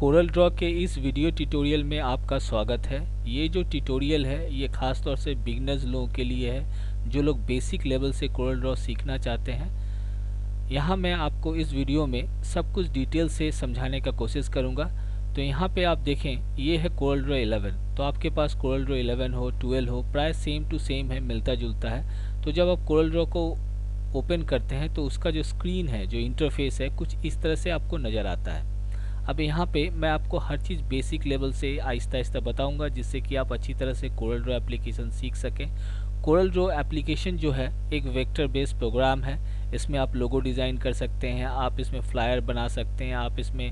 Corel Draw के इस video tutorial में आपका स्वागत है। ये जो ट्यूटोरियल है ये ख़ास तौर से बिगनर्स लोगों के लिए है जो लोग बेसिक लेवल से कोरल ड्रॉ सीखना चाहते हैं। यहाँ मैं आपको इस वीडियो में सब कुछ डिटेल से समझाने का कोशिश करूँगा। तो यहाँ पे आप देखें ये है कोरल ड्रॉ 11। तो आपके पास कोरल ड्रॉ 11 हो 12 हो प्राय सेम टू सेम है, मिलता जुलता है। तो जब आप कोरल ड्रॉ को ओपन करते हैं तो उसका जो स्क्रीन है, जो इंटरफेस है, कुछ इस तरह से आपको नज़र आता है। अब यहाँ पे मैं आपको हर चीज़ बेसिक लेवल से आहिस्ता आहिस्ता बताऊंगा जिससे कि आप अच्छी तरह से कोरल ड्रॉ एप्लीकेशन सीख सकें। कोरल ड्रॉ एप्लीकेशन जो है एक वेक्टर बेस्ड प्रोग्राम है। इसमें आप लोगो डिज़ाइन कर सकते हैं, आप इसमें फ्लायर बना सकते हैं, आप इसमें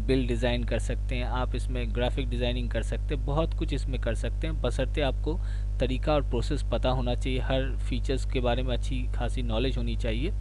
बिल डिज़ाइन कर सकते हैं, आप इसमें ग्राफिक डिज़ाइनिंग कर सकते हैं, बहुत कुछ इसमें कर सकते हैं, बशर्ते आपको तरीका और प्रोसेस पता होना चाहिए। हर फीचर्स के बारे में अच्छी खासी नॉलेज होनी चाहिए।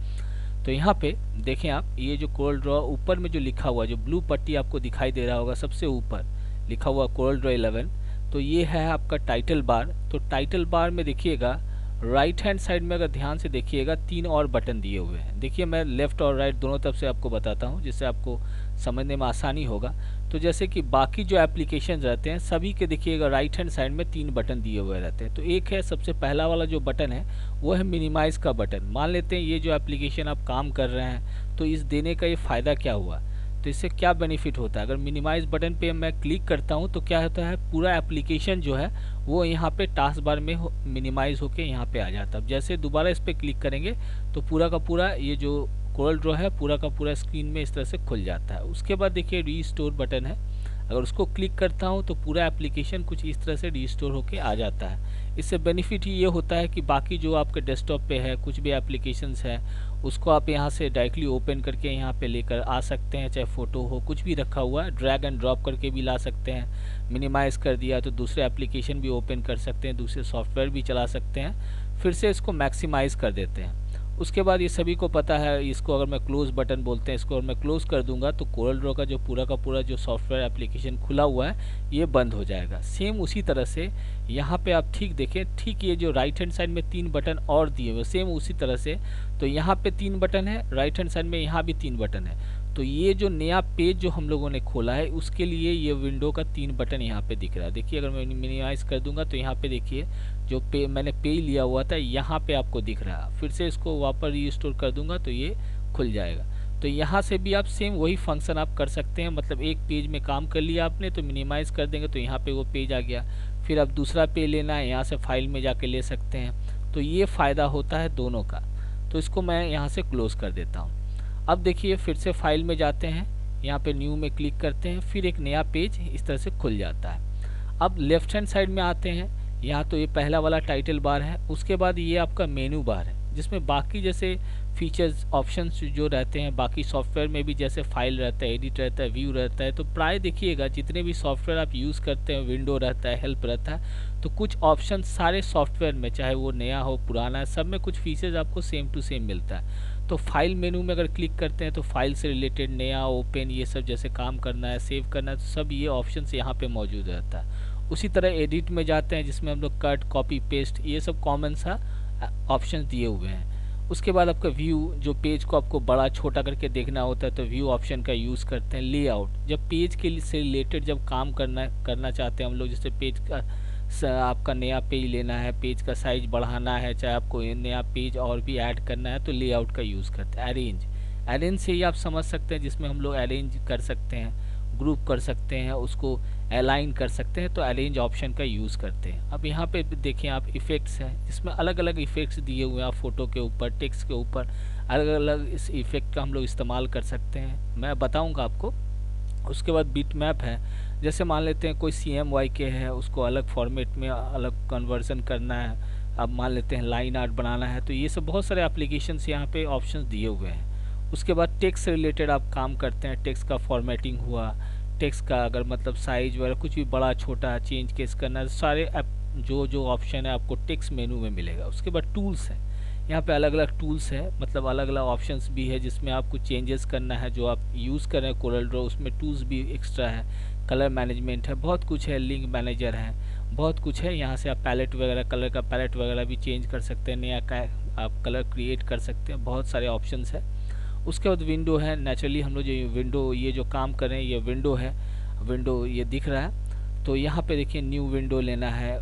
तो यहाँ पे देखें आप, ये जो कोरल ड्रॉ ऊपर में जो लिखा हुआ, जो ब्लू पट्टी आपको दिखाई दे रहा होगा सबसे ऊपर लिखा हुआ कोरल ड्रॉ 11, तो ये है आपका टाइटल बार। तो टाइटल बार में देखिएगा राइट हैंड साइड में अगर ध्यान से देखिएगा 3 और बटन दिए हुए हैं। देखिए मैं लेफ़्ट और राइट दोनों तरफ से आपको बताता हूँ जिससे आपको समझने में आसानी होगा। तो जैसे कि बाकी जो एप्लीकेशन रहते हैं सभी के देखिएगा राइट हैंड साइड में 3 बटन दिए हुए रहते हैं। तो एक है सबसे पहला वाला जो बटन है वो है मिनिमाइज़ का बटन। मान लेते हैं ये जो एप्लीकेशन आप काम कर रहे हैं तो इस देने का ये फ़ायदा क्या हुआ, तो इससे क्या बेनिफिट होता है। अगर मिनिमाइज बटन पे मैं क्लिक करता हूँ तो क्या होता है, पूरा एप्लीकेशन जो है वो यहाँ पे टास्क बार में मिनिमाइज होके यहाँ पे आ जाता है। अब जैसे दोबारा इस पर क्लिक करेंगे तो पूरा का पूरा ये जो कोरल ड्रॉ है पूरा का पूरा स्क्रीन में इस तरह से खुल जाता है। उसके बाद देखिए रीस्टोर बटन है, अगर उसको क्लिक करता हूँ तो पूरा एप्लीकेशन कुछ इस तरह से रीस्टोर होके आ जाता है। इससे बेनिफिट ही ये होता है कि बाकी जो आपके डेस्कटॉप पे है कुछ भी एप्लीकेशंस है उसको आप यहाँ से डायरेक्टली ओपन करके यहाँ पे लेकर आ सकते हैं। चाहे फ़ोटो हो, कुछ भी रखा हुआ है, ड्रैग एंड ड्रॉप करके भी ला सकते हैं। मिनिमाइज़ कर दिया तो दूसरे एप्लीकेशन भी ओपन कर सकते हैं, दूसरे सॉफ्टवेयर भी चला सकते हैं। फिर से इसको मैक्सिमाइज़ कर देते हैं। उसके बाद ये सभी को पता है, इसको अगर मैं क्लोज़ बटन बोलते हैं, इसको अगर मैं क्लोज़ कर दूंगा तो कोरल ड्रॉ का पूरा जो सॉफ्टवेयर एप्लीकेशन खुला हुआ है ये बंद हो जाएगा। सेम उसी तरह से यहाँ पे आप ठीक देखें, ठीक ये जो राइट हैंड साइड में 3 बटन और दिए हुए सेम उसी तरह से, तो यहाँ पे 3 बटन है, राइट हैंड साइड में यहाँ भी 3 बटन है। तो ये जो नया पेज जो हम लोगों ने खोला है उसके लिए ये विंडो का 3 बटन यहाँ पे दिख रहा है। देखिए अगर मैं मिनिमाइज़ कर दूंगा तो यहाँ पे देखिए जो मैंने पे लिया हुआ था यहाँ पे आपको दिख रहा है। फिर से इसको वापस रीस्टोर कर दूंगा तो ये खुल जाएगा। तो यहाँ से भी आप सेम वही फंक्शन आप कर सकते हैं। मतलब एक पेज में काम कर लिया आपने तो मिनिमाइज़ कर देंगे तो यहाँ पे वो पेज आ गया। फिर अब दूसरा पेज लेना है, यहाँ से फाइल में जाके ले सकते हैं। तो ये फ़ायदा होता है दोनों का। तो इसको मैं यहाँ से क्लोज़ कर देता हूँ। अब देखिए फिर से फाइल में जाते हैं, यहाँ पे न्यू में क्लिक करते हैं, फिर एक नया पेज इस तरह से खुल जाता है। अब लेफ्ट हैंड साइड में आते हैं, यहाँ तो ये पहला वाला टाइटल बार है। उसके बाद ये आपका मेनू बार है जिसमें बाकी जैसे फीचर्स ऑप्शंस जो रहते हैं, बाकी सॉफ्टवेयर में भी जैसे फाइल रहता है, एडिट रहता है, व्यू रहता है। तो प्राय देखिएगा जितने भी सॉफ्टवेयर आप यूज़ करते हैं, विंडो रहता है, हेल्प रहता है, तो कुछ ऑप्शन सारे सॉफ्टवेयर में चाहे वो नया हो पुराना, सब में कुछ फीचर्स आपको सेम टू सेम मिलता है। तो फाइल मेनू में अगर क्लिक करते हैं तो फाइल से रिलेटेड नया ओपन ये सब जैसे काम करना है, सेव करना है, तो सब ये ऑप्शंस यहाँ पे मौजूद रहता है। उसी तरह एडिट में जाते हैं जिसमें हम लोग कट, कॉपी, पेस्ट ये सब कॉमन सा ऑप्शंस दिए हुए हैं। उसके बाद आपका व्यू, जो पेज को आपको बड़ा छोटा करके देखना होता है तो व्यू ऑप्शन का यूज़ करते हैं। लेआउट, जब पेज के से रिलेटेड जब काम करना चाहते हैं हम लोग, जैसे पेज का आपका नया पेज लेना है, पेज का साइज बढ़ाना है, चाहे आपको नया पेज और भी ऐड करना है तो लेआउट का यूज़ करते हैं। अरेंज से ही आप समझ सकते हैं जिसमें हम लोग अरेंज कर सकते हैं, ग्रुप कर सकते हैं, उसको अलाइन कर सकते हैं, तो अरेंज ऑप्शन का यूज़ करते हैं। अब यहाँ पे देखें आप इफ़ेक्ट्स हैं, इसमें अलग अलग इफ़ेक्ट्स दिए हुए हैं। आप फोटो के ऊपर, टेक्स्ट के ऊपर अलग अलग इस इफ़ेक्ट का हम लोग इस्तेमाल कर सकते हैं, मैं बताऊँगा आपको। उसके बाद बिट मैप है, जैसे मान लेते हैं कोई CMYK है, उसको अलग फॉर्मेट में अलग कन्वर्जन करना है। अब मान लेते हैं लाइन आर्ट बनाना है, तो ये सब बहुत सारे एप्लीकेशंस यहाँ पे ऑप्शंस दिए हुए हैं। उसके बाद टेक्स्ट से रिलेटेड आप काम करते हैं, टेक्स्ट का फॉर्मेटिंग हुआ, टेक्स्ट का अगर मतलब साइज वगैरह कुछ भी बड़ा छोटा चेंज केस करना है, सारे जो ऑप्शन है आपको टेक्स्ट मेनू में मिलेगा। उसके बाद टूल्स है, यहाँ पे अलग अलग टूल्स है, मतलब अलग अलग ऑप्शंस भी है जिसमें आपको चेंजेस करना है। जो आप यूज़ कर रहे हैं कोरल ड्रॉ उसमें टूल्स भी एक्स्ट्रा है, कलर मैनेजमेंट है, बहुत कुछ है, लिंक मैनेजर है, बहुत कुछ है। यहाँ से आप पैलेट वगैरह, कलर का पैलेट वगैरह भी चेंज कर सकते हैं, नया का आप कलर क्रिएट कर सकते हैं, बहुत सारे ऑप्शंस है। उसके बाद विंडो है, नेचुरली हम लोग जो विंडो ये जो काम कर रहे हैं ये विंडो है। विंडो ये दिख रहा है। तो यहाँ पे देखिए न्यू विंडो लेना है,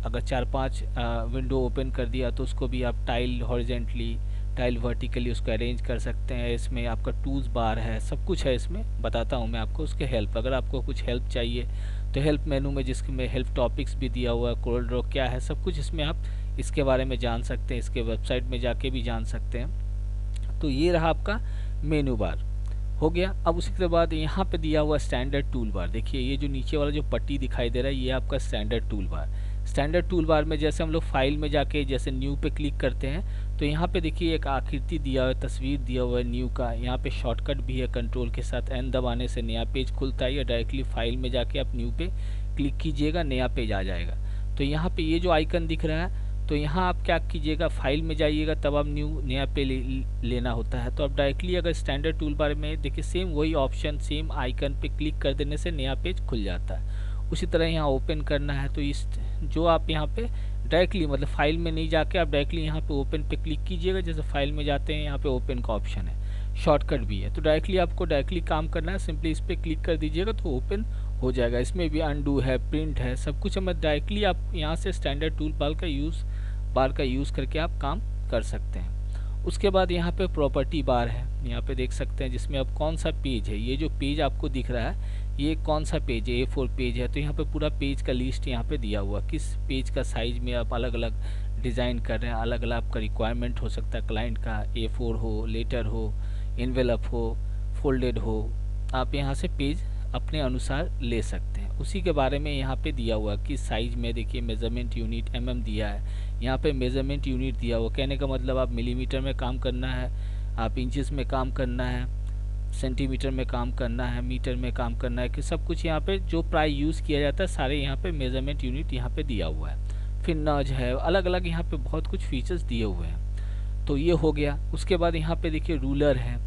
अगर 4-5 विंडो ओपन कर दिया तो उसको भी आप टाइल हॉरिजेंटली, टाइल वर्टिकली उसको अरेंज कर सकते हैं। इसमें आपका टूल्स बार है, सब कुछ है इसमें, बताता हूँ मैं आपको उसके हेल्प। अगर आपको कुछ हेल्प चाहिए तो हेल्प मेनू में जिसमें हेल्प टॉपिक्स भी दिया हुआ है, कोरल ड्रॉ क्या है, सब कुछ इसमें आप इसके बारे में जान सकते हैं, इसके वेबसाइट में जाके भी जान सकते हैं। तो ये रहा आपका मेनू बार हो गया। अब उसी के बाद यहाँ पे दिया हुआ स्टैंडर्ड टूल बार, देखिए ये जो नीचे वाला जो पट्टी दिखाई दे रहा है ये आपका standard tool bar. Standard tool bar में जैसे हम लोग फाइल में जाके जैसे न्यू पे क्लिक करते हैं तो यहाँ पे देखिए एक आकृति दिया हुआ है, तस्वीर दिया हुआ है न्यू का। यहाँ पे शॉर्टकट भी है, कंट्रोल के साथ एन दबाने से नया पेज खुलता है, या डायरेक्टली फाइल में जाके आप न्यू पे क्लिक कीजिएगा, नया पेज आ जाएगा। तो यहाँ पे ये जो आइकन दिख रहा है, तो यहाँ आप क्या कीजिएगा, फाइल में जाइएगा तब आप नया पे लेना होता है। तो आप डायरेक्टली अगर स्टैंडर्ड टूल बार में देखिए सेम वही ऑप्शन, सेम आइकन पे क्लिक कर देने से नया पेज खुल जाता है। उसी तरह यहाँ ओपन करना है तो इस जो आप यहाँ पे डायरेक्टली मतलब फाइल में नहीं जाके आप डायरेक्टली यहाँ पे ओपन पे क्लिक कीजिएगा। जैसे फाइल में जाते हैं यहाँ पे ओपन का ऑप्शन है, शॉर्टकट भी है, तो डायरेक्टली आपको डायरेक्टली काम करना है, सिंपली इस पर क्लिक कर दीजिएगा तो ओपन हो जाएगा। इसमें भी अनडू है, प्रिंट है, सब कुछ हमें डायरेक्टली आप यहाँ से स्टैंडर्ड टूल बार का यूज़ करके आप काम कर सकते हैं। उसके बाद यहाँ पे प्रॉपर्टी बार है, यहाँ पे देख सकते हैं, जिसमें अब कौन सा पेज है, ये जो पेज आपको दिख रहा है ये कौन सा पेज है, A4 पेज है। तो यहाँ पे पूरा पेज का लिस्ट यहाँ पे दिया हुआ, किस पेज का साइज में आप अलग अलग डिज़ाइन कर रहे हैं, अलग अलग आपका रिक्वायरमेंट हो सकता है क्लाइंट का, A4 हो, लेटर हो, इन्वेलप हो, फोल्डेड हो, आप यहाँ से पेज अपने अनुसार ले सकते हैं। उसी के बारे में यहाँ पे दिया हुआ कि साइज में देखिए मेज़रमेंट यूनिट mm दिया है, यहाँ पे मेज़रमेंट यूनिट दिया हुआ, कहने का मतलब आप मिलीमीटर में काम करना है, आप इंचेस में काम करना है, सेंटीमीटर में काम करना है, मीटर में काम करना है, कि सब कुछ यहाँ पे जो प्राय यूज़ किया जाता है सारे यहाँ पे मेज़रमेंट यूनिट यहाँ पे दिया हुआ है। फिर नज है, अलग अलग यहाँ पे बहुत कुछ फीचर्स दिए हुए हैं। तो ये हो गया। उसके बाद यहाँ पे देखिए रूलर है,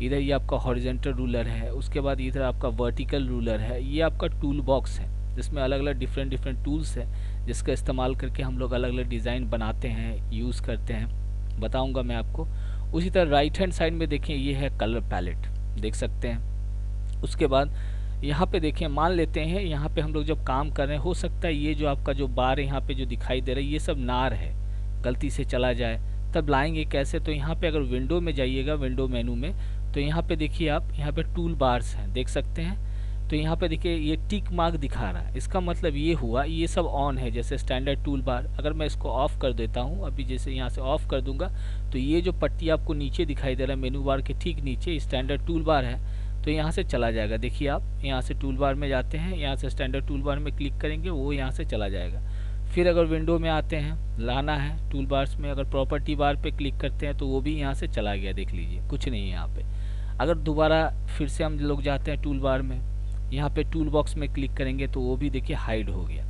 इधर ये आपका हॉरिजेंटल रूलर है, उसके बाद इधर आपका वर्टिकल रूलर है, ये आपका टूल बॉक्स है जिसमें अलग अलग डिफरेंट टूल्स है जिसका इस्तेमाल करके हम लोग अलग अलग डिज़ाइन बनाते हैं, यूज़ करते हैं, बताऊंगा मैं आपको। उसी तरह राइट हैंड साइड में देखिए ये है कलर पैलेट, देख सकते हैं। उसके बाद यहाँ पे देखिए, मान लेते हैं यहाँ पे हम लोग जब काम कर रहे हैं, हो सकता है ये जो आपका जो बार यहाँ पे जो दिखाई दे रहा है ये सब नार है, गलती से चला जाए, तब लाएंगे कैसे। तो यहाँ पे अगर विंडो में जाइएगा, विंडो मेनू में, तो यहाँ पे देखिए आप यहाँ पे टूल बार्स हैं, देख सकते हैं। तो यहाँ पे देखिए ये टिक मार्क दिखा रहा है, इसका मतलब ये हुआ ये सब ऑन है। जैसे स्टैंडर्ड टूल बार, अगर मैं इसको ऑफ कर देता हूँ अभी, जैसे यहाँ से ऑफ कर दूंगा तो ये जो पट्टी आपको नीचे दिखाई दे रहा है मेनू बार के ठीक नीचे स्टैंडर्ड टूल बार है, तो यहाँ से चला जाएगा। देखिए आप यहाँ से टूल बार में जाते हैं, यहाँ से स्टैंडर्ड टूल बार में क्लिक करेंगे, वो यहाँ से चला जाएगा। फिर अगर विंडो में आते हैं, लाना है टूल बार्स में, अगर प्रॉपर्टी बार पे क्लिक करते हैं तो वो भी यहाँ से चला गया, देख लीजिए कुछ नहीं है यहाँ पे। अगर दोबारा फिर से हम लोग जाते हैं टूल बार में, यहाँ पे टूल बॉक्स में क्लिक करेंगे तो वो भी देखिए हाइड हो गया।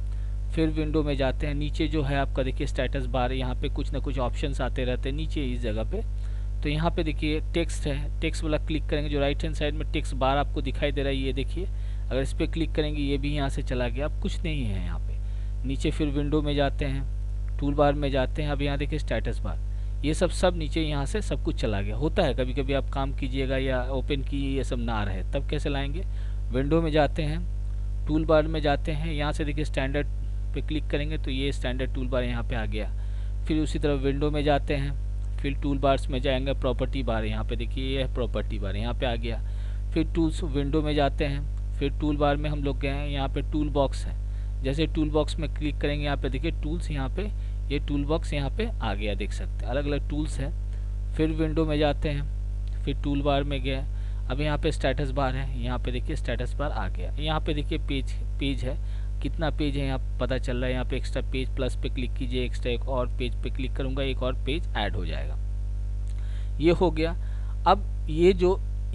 फिर विंडो में जाते हैं, नीचे जो है आपका देखिए स्टेटस बार, यहाँ पे कुछ ना कुछ ऑप्शंस आते रहते हैं नीचे इस जगह पे। तो यहाँ पे देखिए टेक्स्ट है, टेक्स्ट वाला क्लिक करेंगे, जो राइट हैंड साइड में टेक्स्ट बार आपको दिखाई दे रहा है ये देखिए, अगर इस पर क्लिक करेंगे ये भी यहाँ से चला गया, अब कुछ नहीं है यहाँ पे। नीचे फिर विंडो में जाते हैं, टूल बार में जाते हैं, अब यहाँ देखिए स्टेटस बार, ये सब नीचे यहाँ से सब कुछ चला गया। होता है कभी कभी आप काम कीजिएगा या ओपन की ये सब ना रहे, तब कैसे लाएंगे। विंडो में जाते हैं, टूल बार में जाते हैं, यहाँ से देखिए स्टैंडर्ड पे क्लिक करेंगे तो ये स्टैंडर्ड टूल बार यहाँ पे आ गया। फिर उसी तरह विंडो में जाते हैं, फिर टूल बार्स में जाएंगे, प्रॉपर्टी बार, यहाँ पे देखिए ये है प्रॉपर्टी बार, यहाँ पे आ गया। फिर टूल्स विंडो में जाते हैं, फिर टूल बार में हम लोग गए हैं, यहाँ पे टूल बॉक्स है, जैसे टूल बॉक्स में क्लिक करेंगे यहाँ पे देखिए टूल्स, यहाँ पे ये टूल बॉक्स यहाँ पे आ गया, देख सकते हैं अलग अलग टूल्स है। फिर विंडो में जाते हैं, फिर टूल बार में गए, अब यहाँ पे स्टेटस बार है, यहाँ पे देखिए स्टेटस बार आ गया। यहाँ पे देखिए पेज है, कितना पेज है यहाँ पता चल रहा है, यहाँ पे एक्स्ट्रा पेज प्लस पे क्लिक कीजिए, एक्स्ट्रा एक और पेज पे क्लिक करूँगा, एक और पेज ऐड हो जाएगा। ये हो गया। अब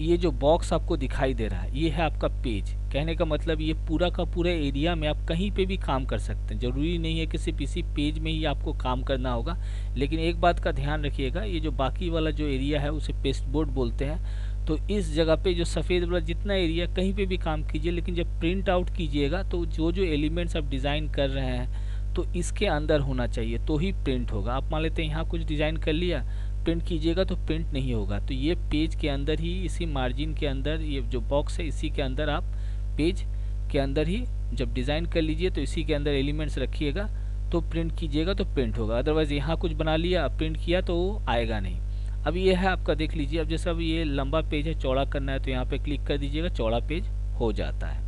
ये जो बॉक्स आपको दिखाई दे रहा है ये है आपका पेज, कहने का मतलब ये पूरा का पूरा एरिया में आप कहीं पे भी काम कर सकते हैं, ज़रूरी नहीं है कि सिर्फ इसी पेज में ही आपको काम करना होगा। लेकिन एक बात का ध्यान रखिएगा, ये जो बाकी वाला जो एरिया है उसे पेस्ट बोर्ड बोलते हैं, तो इस जगह पे जो सफ़ेद वाला जितना एरिया कहीं पे भी काम कीजिए, लेकिन जब प्रिंट आउट कीजिएगा तो जो एलिमेंट्स आप डिज़ाइन कर रहे हैं तो इसके अंदर होना चाहिए तो ही प्रिंट होगा। आप मान लेते हैं यहाँ कुछ डिज़ाइन कर लिया, प्रिंट कीजिएगा तो प्रिंट नहीं होगा। तो ये पेज के अंदर ही, इसी मार्जिन के अंदर, ये जो बॉक्स है इसी के अंदर आप पेज के अंदर ही जब डिज़ाइन कर लीजिए तो इसी के अंदर एलिमेंट्स रखिएगा, तो प्रिंट कीजिएगा तो प्रिंट होगा। अदरवाइज़ यहाँ कुछ बना लिया, प्रिंट किया तो वो आएगा नहीं। अब ये है आपका, देख लीजिए। अब जैसे अब ये लंबा पेज है, चौड़ा करना है तो यहाँ पे क्लिक कर दीजिएगा, चौड़ा पेज हो जाता है।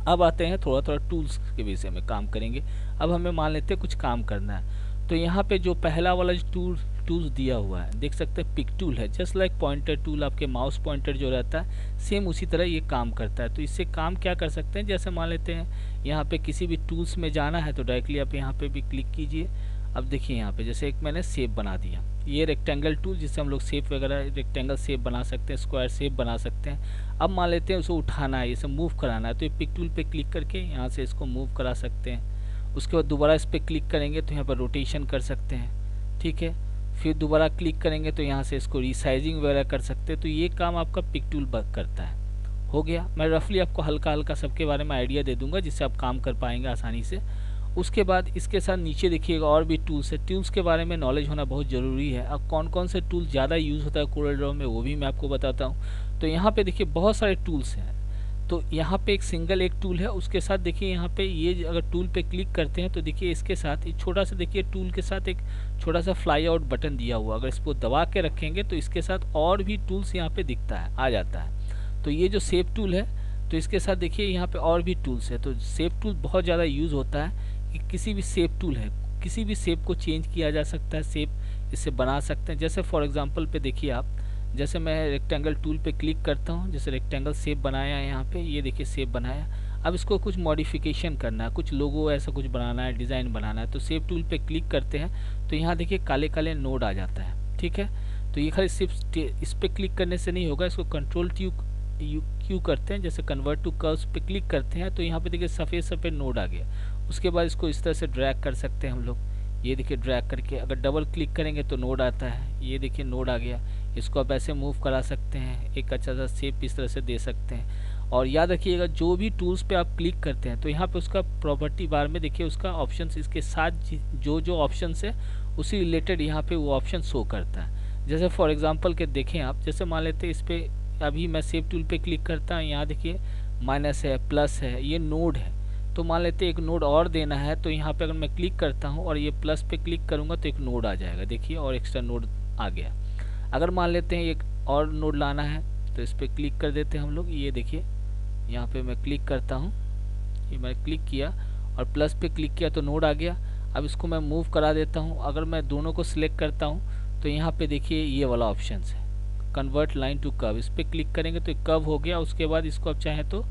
अब आते हैं थोड़ा थोड़ा टूल्स के विषय में काम करेंगे। अब हमें मान लेते हैं कुछ काम करना है, तो यहाँ पे जो पहला वाला जो टूल्स दिया हुआ है, देख सकते हैं पिक टूल है, जस्ट लाइक पॉइंटर टूल, आपके माउस पॉइंटर जो रहता है सेम उसी तरह ये काम करता है। तो इससे काम क्या कर सकते हैं, जैसे मान लेते हैं यहाँ पे किसी भी टूल्स में जाना है तो डायरेक्टली आप यहाँ पे भी क्लिक कीजिए। अब देखिए यहाँ पे जैसे एक मैंने शेप बना दिया, ये रेक्टेंगल टूल जिससे हम लोग शेप वगैरह रेक्टेंगल शेप बना सकते हैं, स्क्वायर शेप बना सकते हैं। अब मान लेते हैं उसको उठाना है, इसे मूव कराना है, तो ये पिक टूल पे क्लिक करके यहाँ से इसको मूव करा सकते हैं। उसके बाद दोबारा इस पर क्लिक करेंगे तो यहाँ पर रोटेशन कर सकते हैं, ठीक है। फिर दोबारा क्लिक करेंगे तो यहाँ से इसको रीसाइजिंग वगैरह कर सकते हैं। तो ये काम आपका पिक टूल करता है। हो गया, मैं रफली आपको हल्का हल्का सबके बारे में आइडिया दे दूंगा जिससे आप काम कर पाएंगे आसानी से। उसके बाद इसके साथ नीचे देखिएगा और भी टूल्स है। टूल्स के बारे में नॉलेज होना बहुत ज़रूरी है। अब कौन कौन से टूल ज़्यादा यूज़ होता है कोरल ड्रॉ में वो भी मैं आपको बताता हूँ। तो यहाँ पे देखिए बहुत सारे टूल्स हैं। तो यहाँ पे एक सिंगल एक टूल है, उसके साथ देखिए यहाँ पे ये अगर टूल पे क्लिक करते हैं तो देखिए इसके साथ एक छोटा सा, देखिए टूल के साथ एक छोटा सा फ्लाई आउट बटन दिया हुआ, अगर इसको दबा के रखेंगे तो इसके साथ और भी टूल्स यहाँ पे दिखता है, आ जाता है। तो ये जो शेप टूल है तो इसके साथ देखिए यहाँ पे और भी टूल्स है। तो शेप टूल बहुत ज़्यादा यूज़ होता है कि किसी भी शेप टूल है, किसी भी शेप को चेंज किया जा सकता है, शेप इससे बना सकते हैं। जैसे फॉर एग्जांपल पे देखिए आप, जैसे मैं रेक्टेंगल टूल पे क्लिक करता हूँ, जैसे रेक्टेंगल शेप बनाया है यहाँ पे, ये देखिए शेप बनाया। अब इसको कुछ मॉडिफिकेशन करना है, कुछ लोगो ऐसा कुछ बनाना है, डिज़ाइन बनाना है, तो शेप टूल पे क्लिक करते हैं तो यहाँ देखिए काले काले नोड आ जाता है, ठीक है। तो ये खाली सिर्फ इस पर क्लिक करने से नहीं होगा, इसको कंट्रोल क्यू करते हैं, जैसे कन्वर्ट टू कर्व्स पे क्लिक करते हैं तो यहाँ पे देखिए सफ़ेद सफ़ेद नोड आ गया। उसके बाद इसको इस तरह से ड्रैग कर सकते हैं हम लोग, ये देखिए ड्रैग करके अगर डबल क्लिक करेंगे तो नोड आता है, ये देखिए नोड आ गया। इसको आप ऐसे मूव करा सकते हैं, एक अच्छा सा शेप इस तरह से दे सकते हैं। और याद रखिएगा जो भी टूल्स पे आप क्लिक करते हैं तो यहाँ पे उसका प्रॉपर्टी बार में देखिए उसका ऑप्शंस, इसके साथ जो जो ऑप्शंस है उसी रिलेटेड यहाँ पे वो ऑप्शन शो करता है। जैसे फॉर एग्जांपल के देखें आप, जैसे मान लेते हैं इस पर अभी मैं शेप टूल पे क्लिक करता हूँ, यहाँ देखिए माइनस है, प्लस है, ये नोड है। तो मान लेते हैं एक नोड और देना है तो यहाँ पे अगर मैं क्लिक करता हूँ और ये प्लस पे क्लिक करूँगा तो एक नोड आ जाएगा, देखिए, और एक्स्ट्रा नोड आ गया। अगर मान लेते हैं एक और नोड लाना है तो इस पर क्लिक कर देते हैं हम लोग, ये देखिए यहाँ पे मैं क्लिक करता हूँ, ये मैंने क्लिक किया और प्लस पे क्लिक किया तो नोड आ गया। अब इसको मैं मूव करा देता हूँ, अगर मैं दोनों को सिलेक्ट करता हूँ तो यहाँ पे देखिए ये वाला ऑप्शन है कन्वर्ट लाइन टू कर्व, इस पर क्लिक करेंगे तो एक कर्व हो गया। उसके बाद इसको आप चाहें तो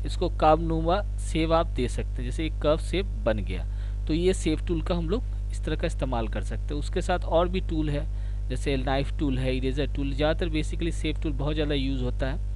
इसको कर्व नुमा शेप आप दे सकते हैं, जैसे एक कर्व शेप बन गया। तो ये शेप टूल का हम लोग इस तरह का इस्तेमाल कर सकते हैं। उसके साथ और भी टूल है, जैसे नाइफ टूल है, इरेजर टूल, ज़्यादातर बेसिकली शेप टूल बहुत ज़्यादा यूज़ होता है।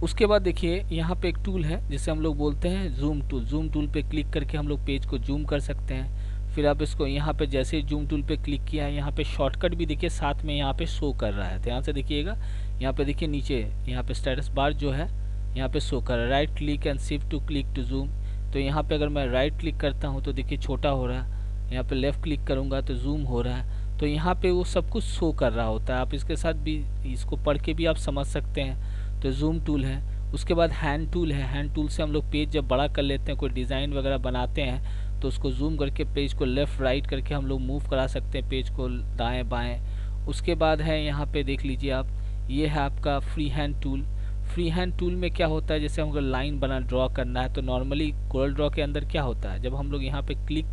उसके बाद देखिए यहाँ पे एक टूल है जिसे हम लोग बोलते हैं जूम टूल। जूम टूल पे क्लिक करके हम लोग पेज को जूम कर सकते हैं। फिर आप इसको यहाँ पे जैसे ही जूम टूल पे क्लिक किया है, यहाँ पे शॉर्टकट भी देखिए साथ में यहाँ पे शो कर रहा है। ध्यान से देखिएगा, यहाँ पे देखिए नीचे यहाँ पे स्टेटस बार जो है यहाँ पे शो कर रहा है, right click and shift to click to zoom. तो यहाँ पे अगर मैं राइट क्लिक करता हूँ तो देखिए छोटा हो रहा है, यहाँ पे लेफ़्ट क्लिक करूँगा तो जूम हो रहा है। तो यहाँ पे वो सब कुछ शो कर रहा होता है, आप इसके साथ भी इसको पढ़ के भी आप समझ सकते हैं। तो जूम टूल है। उसके बाद हैंड टूल है। हैंड टूल से हम लोग पेज जब बड़ा कर लेते हैं, कोई डिज़ाइन वगैरह बनाते हैं तो उसको जूम करके पेज को लेफ़्ट राइट करके हम लोग मूव करा सकते हैं, पेज को दाएं बाएं। उसके बाद है यहाँ पे देख लीजिए आप, ये है आपका free hand tool. Free hand tool में क्या होता है, जैसे हमको लाइन बना ड्रॉ करना है तो नॉर्मली कोरल ड्रॉ के अंदर क्या होता है, जब हम लोग यहाँ पे क्लिक,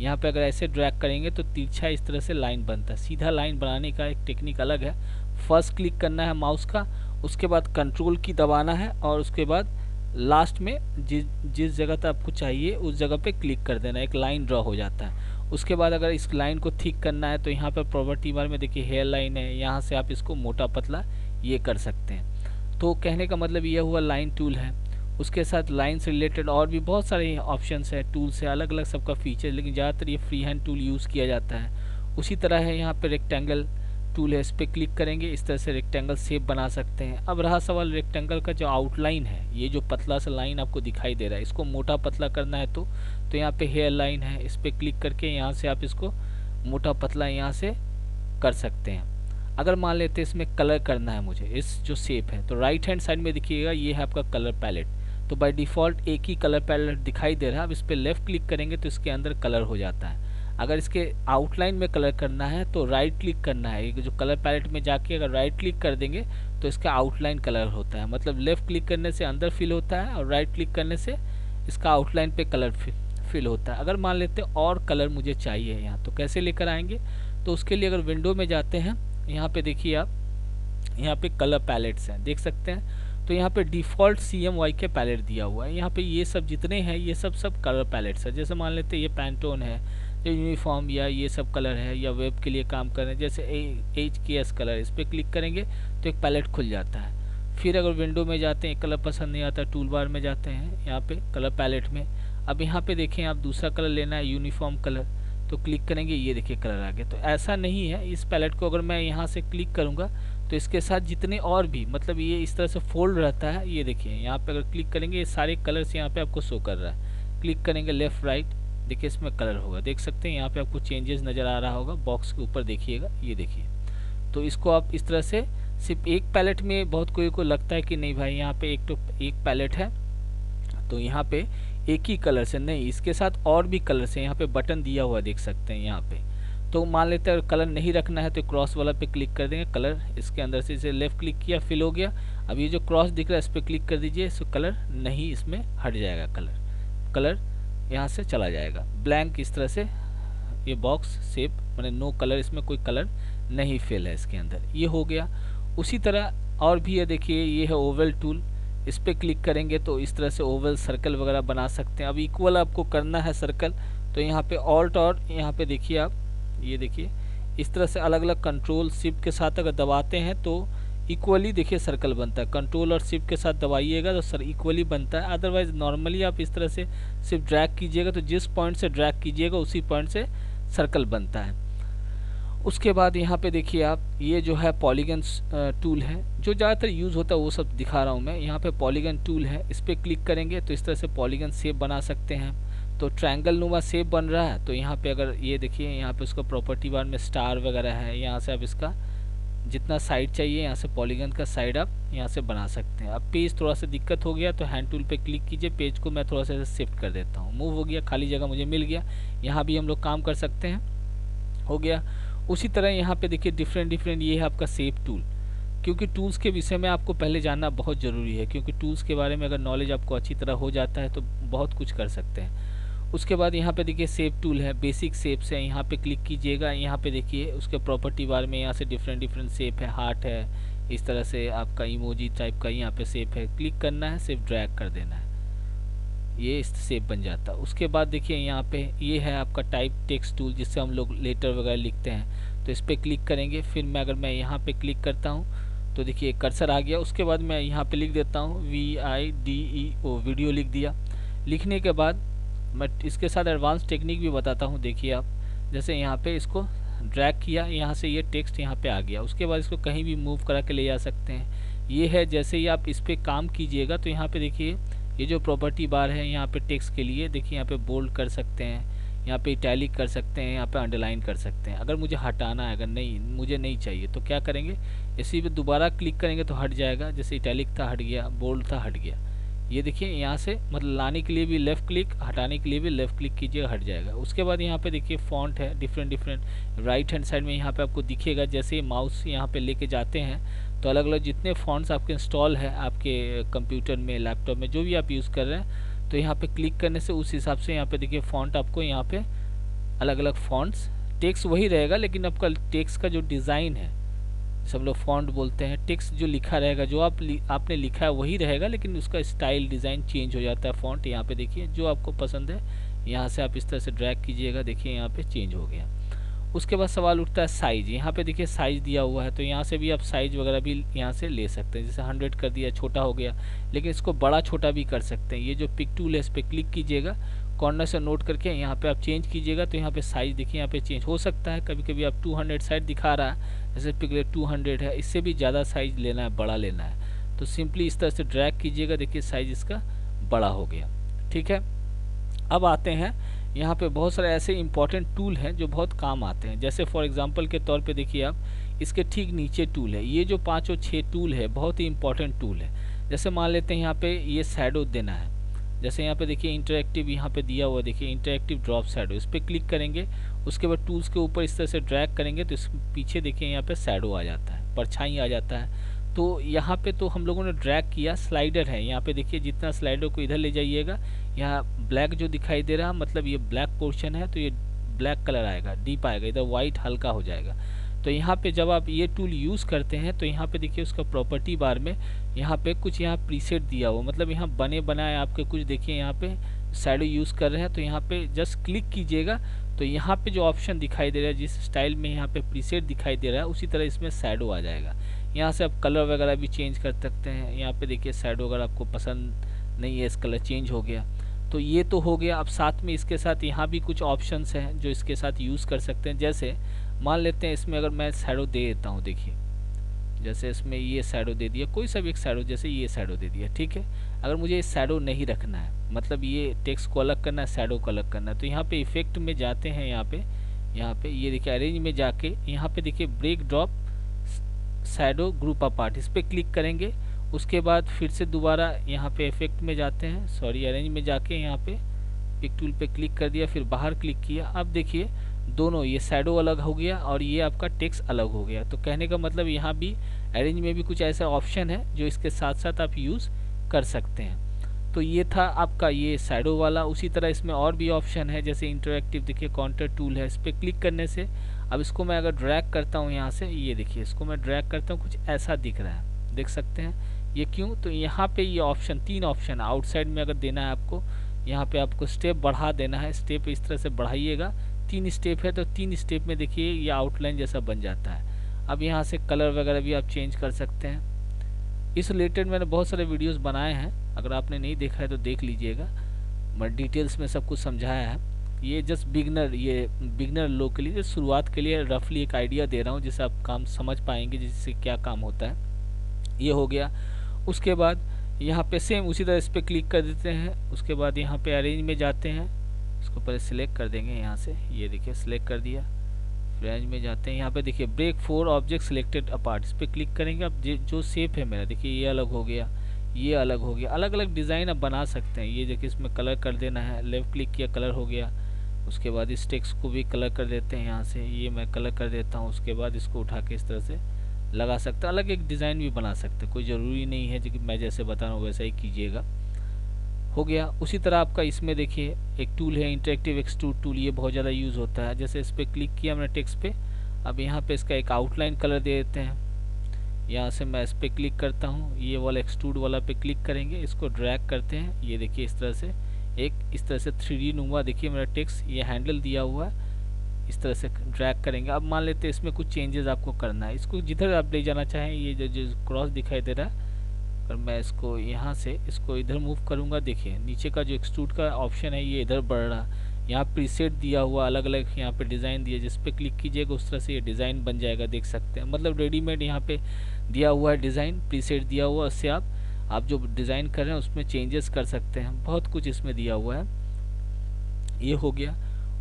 यहाँ पे अगर ऐसे ड्रैग करेंगे तो तिरछा इस तरह से लाइन बनता है। सीधा लाइन बनाने का एक टेक्निक अलग है। फर्स्ट क्लिक करना है माउस का, उसके बाद कंट्रोल की दबाना है और उसके बाद लास्ट में जिस जगह तक आपको चाहिए उस जगह पे क्लिक कर देना, एक लाइन ड्रॉ हो जाता है। उसके बाद अगर इस लाइन को थिक करना है तो यहाँ पर प्रॉपर्टी बार में देखिए हेयर लाइन है, यहाँ से आप इसको मोटा पतला ये कर सकते हैं। तो कहने का मतलब ये हुआ लाइन टूल है। उसके साथ लाइन से रिलेटेड और भी बहुत सारे ऑप्शंस है, टूल्स है, अलग अलग सबका फीचर, लेकिन ज़्यादातर ये फ्री हैंड टूल यूज़ किया जाता है। उसी तरह है यहाँ पे रेक्टेंगल टूल है, इस पर क्लिक करेंगे इस तरह से रेक्टेंगल शेप बना सकते हैं। अब रहा सवाल रेक्टेंगल का जो आउटलाइन है, ये जो पतला सा लाइन आपको दिखाई दे रहा है, इसको मोटा पतला करना है तो यहाँ पे हेयर लाइन है, इस पर क्लिक करके यहाँ से आप इसको मोटा पतला यहाँ से कर सकते हैं। अगर मान लेते हैं इसमें कलर करना है मुझे, इस जो शेप है, तो राइट हैंड साइड में देखिएगा ये है आपका कलर पैलेट। तो बाय डिफ़ॉल्ट एक ही कलर पैलेट दिखाई दे रहा है। अब इस पर लेफ़्ट क्लिक करेंगे तो इसके अंदर कलर हो जाता है। अगर इसके आउटलाइन में कलर करना है तो राइट क्लिक करना है, ये जो कलर पैलेट में जाके अगर राइट क्लिक कर देंगे तो इसका आउटलाइन कलर होता है। मतलब लेफ़्ट क्लिक करने से अंदर फिल होता है और राइट क्लिक करने से इसका आउटलाइन पे कलर फिल होता है। अगर मान लेते हैं और कलर मुझे चाहिए यहाँ, तो कैसे लेकर आएंगे? तो उसके लिए अगर विंडो में जाते हैं, यहाँ पे देखिए आप, यहाँ पे कलर पैलेट्स हैं, देख सकते हैं। तो यहाँ पे डिफ़ॉल्ट CMY के पैलेट दिया हुआ है। यहाँ पे ये सब जितने हैं ये सब कलर पैलेट्स है। जैसे मान लेते हैं ये पैंटोन है, जो यूनिफॉर्म या ये सब कलर है, या वेब के लिए काम कर रहे हैं जैसे HKS कलर, इस पर क्लिक करेंगे तो एक पैलेट खुल जाता है। फिर अगर विंडो में जाते हैं, कलर पसंद नहीं आता, टूल बार में जाते हैं यहाँ पे कलर पैलेट में। अब यहाँ पे देखें आप दूसरा कलर लेना है, यूनिफॉर्म कलर, तो क्लिक करेंगे, ये देखिए कलर आ गया। तो ऐसा नहीं है, इस पैलेट को अगर मैं यहाँ से क्लिक करूँगा तो इसके साथ जितने और भी, मतलब ये इस तरह से फोल्ड रहता है। ये देखिए यहाँ पे अगर क्लिक करेंगे ये सारे कलर्स यहाँ पे आपको शो कर रहा है। क्लिक करेंगे लेफ़्ट राइट, देखिए इसमें कलर होगा, देख सकते हैं यहाँ पे आपको चेंजेस नज़र आ रहा होगा। बॉक्स के ऊपर देखिएगा, ये देखिए। तो इसको आप इस तरह से सिर्फ एक पैलेट में, बहुत कोई को लगता है कि नहीं भाई यहाँ पे एक पैलेट है तो यहाँ पे एक ही कलर से नहीं, इसके साथ और भी कलर से यहाँ पे बटन दिया हुआ देख सकते हैं यहाँ पे। तो मान लेते हैं कलर नहीं रखना है तो क्रॉस वाला पे क्लिक कर देंगे, कलर इसके अंदर से इसे लेफ़्ट क्लिक किया, फिल हो गया। अब ये जो क्रॉस दिख रहा है इस पर क्लिक कर दीजिए, सो कलर नहीं, इसमें हट जाएगा, कलर यहाँ से चला जाएगा। ब्लैंक इस तरह से ये बॉक्स शेप, मैंने नो कलर, इसमें कोई कलर नहीं फिल है इसके अंदर, ये हो गया। उसी तरह और भी है, देखिए ये है ओवल टूल, इस पर क्लिक करेंगे तो इस तरह से ओवल सर्कल वगैरह बना सकते हैं। अब इक्वल आपको करना है सर्कल, तो यहाँ पे ऑल्ट और यहाँ पे देखिए आप, ये देखिए इस तरह से अलग अलग कंट्रोल शिफ्ट के साथ अगर दबाते हैं तो इक्वली देखिए सर्कल बनता है। कंट्रोल और शिफ्ट के साथ दबाइएगा तो सर इक्वली बनता है। अदरवाइज नॉर्मली आप इस तरह से सिर्फ ड्रैग कीजिएगा तो जिस पॉइंट से ड्रैग कीजिएगा उसी पॉइंट से सर्कल बनता है। उसके बाद यहाँ पे देखिए आप, ये जो है पॉलीगन टूल है, जो ज़्यादातर यूज़ होता है वो सब दिखा रहा हूँ मैं। यहाँ पे पॉलीगन टूल है, इस पर क्लिक करेंगे तो इस तरह से पॉलीगन शेप बना सकते हैं। तो ट्रायंगल नुमा शेप बन रहा है, तो यहाँ पे अगर ये देखिए, यहाँ पे उसका प्रॉपर्टी बार में स्टार वगैरह है, यहाँ से आप इसका जितना साइड चाहिए यहाँ से पॉलीगन का साइड आप यहाँ से बना सकते हैं। अब पेज थोड़ा सा दिक्कत हो गया तो हैंड टूल पे क्लिक कीजिए, पेज को मैं थोड़ा सा शिफ्ट कर देता हूँ, मूव हो गया, खाली जगह मुझे मिल गया। यहाँ भी हम लोग काम कर सकते हैं, हो गया। उसी तरह यहाँ पे देखिए डिफरेंट ये है आपका शेप टूल, क्योंकि टूल्स के विषय में आपको पहले जानना बहुत ज़रूरी है, क्योंकि टूल्स के बारे में अगर नॉलेज आपको अच्छी तरह हो जाता है तो बहुत कुछ कर सकते हैं। उसके बाद यहाँ पे देखिए शेप टूल है, बेसिक शेप्स है, यहाँ पे क्लिक कीजिएगा। यहाँ पे देखिए उसके प्रॉपर्टी बार में यहाँ से डिफरेंट शेप है, हार्ट है, इस तरह से आपका इमोजी टाइप का यहाँ पे शेप है, क्लिक करना है, सिर्फ ड्रैग कर देना है, ये इस शेप बन जाता है। उसके बाद देखिए यहाँ पे ये है आपका टाइप टेक्स्ट टूल, जिससे हम लोग लेटर वगैरह लिखते हैं, तो इस पर क्लिक करेंगे। फिर अगर मैं यहाँ पे क्लिक करता हूँ तो देखिए कर्सर आ गया। उसके बाद मैं यहाँ पे लिख देता हूँ VIDEO, वीडियो लिख दिया। लिखने के बाद मैं इसके साथ एडवांस टेक्निक भी बताता हूँ, देखिए आप, जैसे यहाँ पे इसको ड्रैग किया, यहाँ से ये टेक्स्ट यहाँ पे आ गया। उसके बाद इसको कहीं भी मूव करा के ले जा सकते हैं। ये है, जैसे ही आप इस पर काम कीजिएगा तो यहाँ पे देखिए ये जो प्रॉपर्टी बार है यहाँ पे टेक्स्ट के लिए, देखिए यहाँ पे बोल्ड कर सकते हैं, यहाँ पे इटैलिक कर सकते हैं, यहाँ पे अंडरलाइन कर सकते हैं। अगर मुझे हटाना है, अगर नहीं मुझे नहीं चाहिए तो क्या करेंगे, इसी पे दोबारा क्लिक करेंगे तो हट जाएगा। जैसे इटैलिक था हट गया, बोल्ड था हट गया। ये देखिए यहाँ से मतलब लाने के लिए भी लेफ़्ट क्लिक, हटाने के लिए भी लेफ़्ट क्लिक कीजिएगा, हट जाएगा। उसके बाद यहाँ पे देखिए फॉन्ट है डिफरेंट राइट हैंड साइड में यहाँ पे आपको दिखेगा। जैसे माउस यहाँ पे लेके जाते हैं तो अलग अलग जितने फॉन्ट्स आपके इंस्टॉल है आपके कंप्यूटर में, लैपटॉप में, जो भी आप यूज़ कर रहे हैं, तो यहाँ पे क्लिक करने से उस हिसाब से यहाँ पे देखिए फ़ॉन्ट आपको यहाँ पे अलग अलग फ़ॉन्ट्स, टेक्स्ट वही रहेगा लेकिन आपका टेक्स्ट का जो डिज़ाइन है, सब लोग फॉन्ट बोलते हैं, टेक्स्ट जो लिखा रहेगा, जो आपने लिखा है वही रहेगा, लेकिन उसका स्टाइल डिज़ाइन चेंज हो जाता है। फॉन्ट यहाँ पे देखिए जो आपको पसंद है यहाँ से आप इस तरह से ड्रैग कीजिएगा, देखिए यहाँ पे चेंज हो गया। उसके बाद सवाल उठता है साइज़, यहाँ पे देखिए साइज़ दिया हुआ है, तो यहाँ से भी आप साइज़ वगैरह भी यहाँ से ले सकते हैं। जैसे 100 कर दिया, छोटा हो गया, लेकिन इसको बड़ा छोटा भी कर सकते हैं। ये जो पिक टूल है इस पर क्लिक कीजिएगा, कॉर्नर से नोट करके यहाँ पे आप चेंज कीजिएगा, तो यहाँ पे साइज़ देखिए यहाँ पे चेंज हो सकता है। कभी कभी आप 200 साइज दिखा रहा है, जैसे पिक 200 है, इससे भी ज़्यादा साइज़ लेना है, बड़ा लेना है, तो सिंपली इस तरह से ड्रैग कीजिएगा, देखिए साइज़ इसका बड़ा हो गया। ठीक है, अब आते हैं यहाँ पे बहुत सारे ऐसे इंपॉर्टेंट टूल हैं जो बहुत काम आते हैं। जैसे फॉर एग्जांपल के तौर पे देखिए आप, इसके ठीक नीचे टूल है, ये जो 5 और 6 टूल है बहुत ही इंपॉर्टेंट टूल है। जैसे मान लेते हैं यहाँ पे ये शैडो देना है, जैसे यहाँ पे देखिए इंटरैक्टिव यहाँ पे दिया हुआ, देखिए इंटरैक्टिव ड्रॉप शैडो, इस पर क्लिक करेंगे, उसके बाद टूल्स के ऊपर इस तरह से ड्रैग करेंगे तो इस पीछे देखिए यहाँ पे शैडो आ जाता है, परछाई आ जाता है। तो यहाँ पे तो हम लोगों ने ड्रैग किया, स्लाइडर है यहाँ पे देखिए, जितना स्लाइडर को इधर ले जाइएगा, यहाँ ब्लैक जो दिखाई दे रहा है मतलब ये ब्लैक पोर्शन है, तो ये ब्लैक कलर आएगा, डीप आएगा, इधर वाइट हल्का हो जाएगा। तो यहाँ पे जब आप ये टूल यूज़ करते हैं तो यहाँ पे देखिए उसका प्रॉपर्टी बार में यहाँ पे कुछ यहाँ प्रीसेट दिया हुआ, मतलब यहाँ बने बनाए आपके कुछ देखिए यहाँ पे शैडो यूज़ कर रहे हैं, तो यहाँ पे जस्ट क्लिक कीजिएगा तो यहाँ पे जो ऑप्शन दिखाई दे रहा है, जिस स्टाइल में यहाँ पे प्रीसेट दिखाई दे रहा है उसी तरह इसमें शैडो आ जाएगा। यहाँ से आप कलर वगैरह भी चेंज कर सकते हैं। यहाँ पे देखिए शैडो अगर आपको पसंद नहीं है, इस कलर चेंज हो गया। तो ये तो हो गया। अब साथ में इसके साथ यहाँ भी कुछ ऑप्शंस हैं जो इसके साथ यूज़ कर सकते हैं। जैसे मान लेते हैं इसमें अगर मैं शैडो दे देता हूँ, देखिए जैसे इसमें ये शैडो दे दिया, कोई सा भी एक शैडो, जैसे ये शैडो दे दिया, ठीक है। अगर मुझे शैडो नहीं रखना है, मतलब ये टेक्स्ट को अलग करना है, शैडो को अलग करना है, तो यहाँ पे इफेक्ट में जाते हैं, यहाँ पे ये देखिए अरेंज में जाके यहाँ पे देखिए break drop shadow group apart, इस पर क्लिक करेंगे। उसके बाद फिर से दोबारा यहाँ पे इफेक्ट में जाते हैं, सॉरी अरेंज में जाके यहाँ पे पिक टूल पे क्लिक कर दिया, फिर बाहर क्लिक किया। अब देखिए दोनों, ये शैडो अलग हो गया और ये आपका टेक्स्ट अलग हो गया। तो कहने का मतलब यहाँ भी अरेंज में भी कुछ ऐसा ऑप्शन है जो इसके साथ साथ आप यूज़ कर सकते हैं। तो ये था आपका ये शैडो वाला। उसी तरह इसमें और भी ऑप्शन है, जैसे इंटरैक्टिव देखिए काउंटर टूल है, इस पर क्लिक करने से अब इसको मैं अगर ड्रैग करता हूँ यहाँ से, ये देखिए इसको मैं ड्रैग करता हूँ, कुछ ऐसा दिख रहा है, देख सकते हैं। ये क्यों? तो यहाँ पे ये ऑप्शन, 3 ऑप्शन आउटसाइड में अगर देना है आपको, यहाँ पे आपको स्टेप बढ़ा देना है, स्टेप इस तरह से बढ़ाइएगा, 3 स्टेप है तो 3 स्टेप में देखिए ये आउटलाइन जैसा बन जाता है। अब यहाँ से कलर वगैरह भी आप चेंज कर सकते हैं। इस रिलेटेड मैंने बहुत सारे वीडियोस बनाए हैं, अगर आपने नहीं देखा है तो देख लीजिएगा, मैं डिटेल्स में सब कुछ समझाया है। ये जस्ट बिगनर लोग के लिए, शुरुआत के लिए रफली एक आइडिया दे रहा हूँ जिससे आप काम समझ पाएंगे, जिससे क्या काम होता है। ये हो गया। उसके बाद यहाँ पे सेम उसी तरह इस पर क्लिक कर देते हैं। उसके बाद यहाँ पे अरेंज में जाते हैं, इसको पहले सिलेक्ट कर देंगे यहाँ से, ये देखिए सिलेक्ट कर दिया। फिर अरेंज में जाते हैं, यहाँ पे देखिए ब्रेक 4 ऑब्जेक्ट सिलेक्टेड अपार्ट, इस पर क्लिक करेंगे। अब जो शेप है मेरा देखिए ये अलग हो गया, ये अलग हो गया। अलग अलग डिज़ाइन आप बना सकते हैं। ये देखिए इसमें कलर कर देना है, लेफ्ट क्लिक किया कलर हो गया। उसके बाद इस टेक्स्ट को भी कलर कर देते हैं, यहाँ से ये मैं कलर कर देता हूँ। उसके बाद इसको उठा के इस तरह से लगा सकते हैं, अलग एक डिज़ाइन भी बना सकते हैं, कोई ज़रूरी नहीं है कि मैं जैसे बता रहा हूँ वैसा ही कीजिएगा। हो गया। उसी तरह आपका इसमें देखिए एक टूल है इंटरेक्टिव एक्सट्रूड टूल, ये बहुत ज़्यादा यूज़ होता है। जैसे इस पर क्लिक किया मैंने टेक्स्ट पे, अब यहाँ पे इसका एक आउटलाइन कलर दे देते हैं। यहाँ से मैं इस पर क्लिक करता हूँ, ये वाला एक्सट्रूड वाला पे क्लिक करेंगे, इसको ड्रैग करते हैं, ये देखिए इस तरह से इस तरह से 3D नुमा देखिए मेरा टेक्स्ट ये हैंडल दिया हुआ है, इस तरह से ड्रैग करेंगे। अब मान लेते हैं इसमें कुछ चेंजेस आपको करना है, इसको जिधर आप ले जाना चाहें। ये जो क्रॉस दिखाई दे रहा है, अगर मैं इसको यहाँ से इसको इधर मूव करूँगा, देखिए नीचे का जो एक्सट्रूड का ऑप्शन है ये इधर बढ़ रहा है। यहाँ प्रीसेट दिया हुआ अलग अलग यहाँ पे डिज़ाइन दिया, जिस पे क्लिक कीजिएगा उस तरह से ये डिज़ाइन बन जाएगा, देख सकते हैं। मतलब रेडीमेड यहाँ पे दिया हुआ है डिज़ाइन, प्रीसेट दिया हुआ, उससे आप जो डिज़ाइन कर रहे हैं उसमें चेंजेस कर सकते हैं। बहुत कुछ इसमें दिया हुआ है। ये हो गया।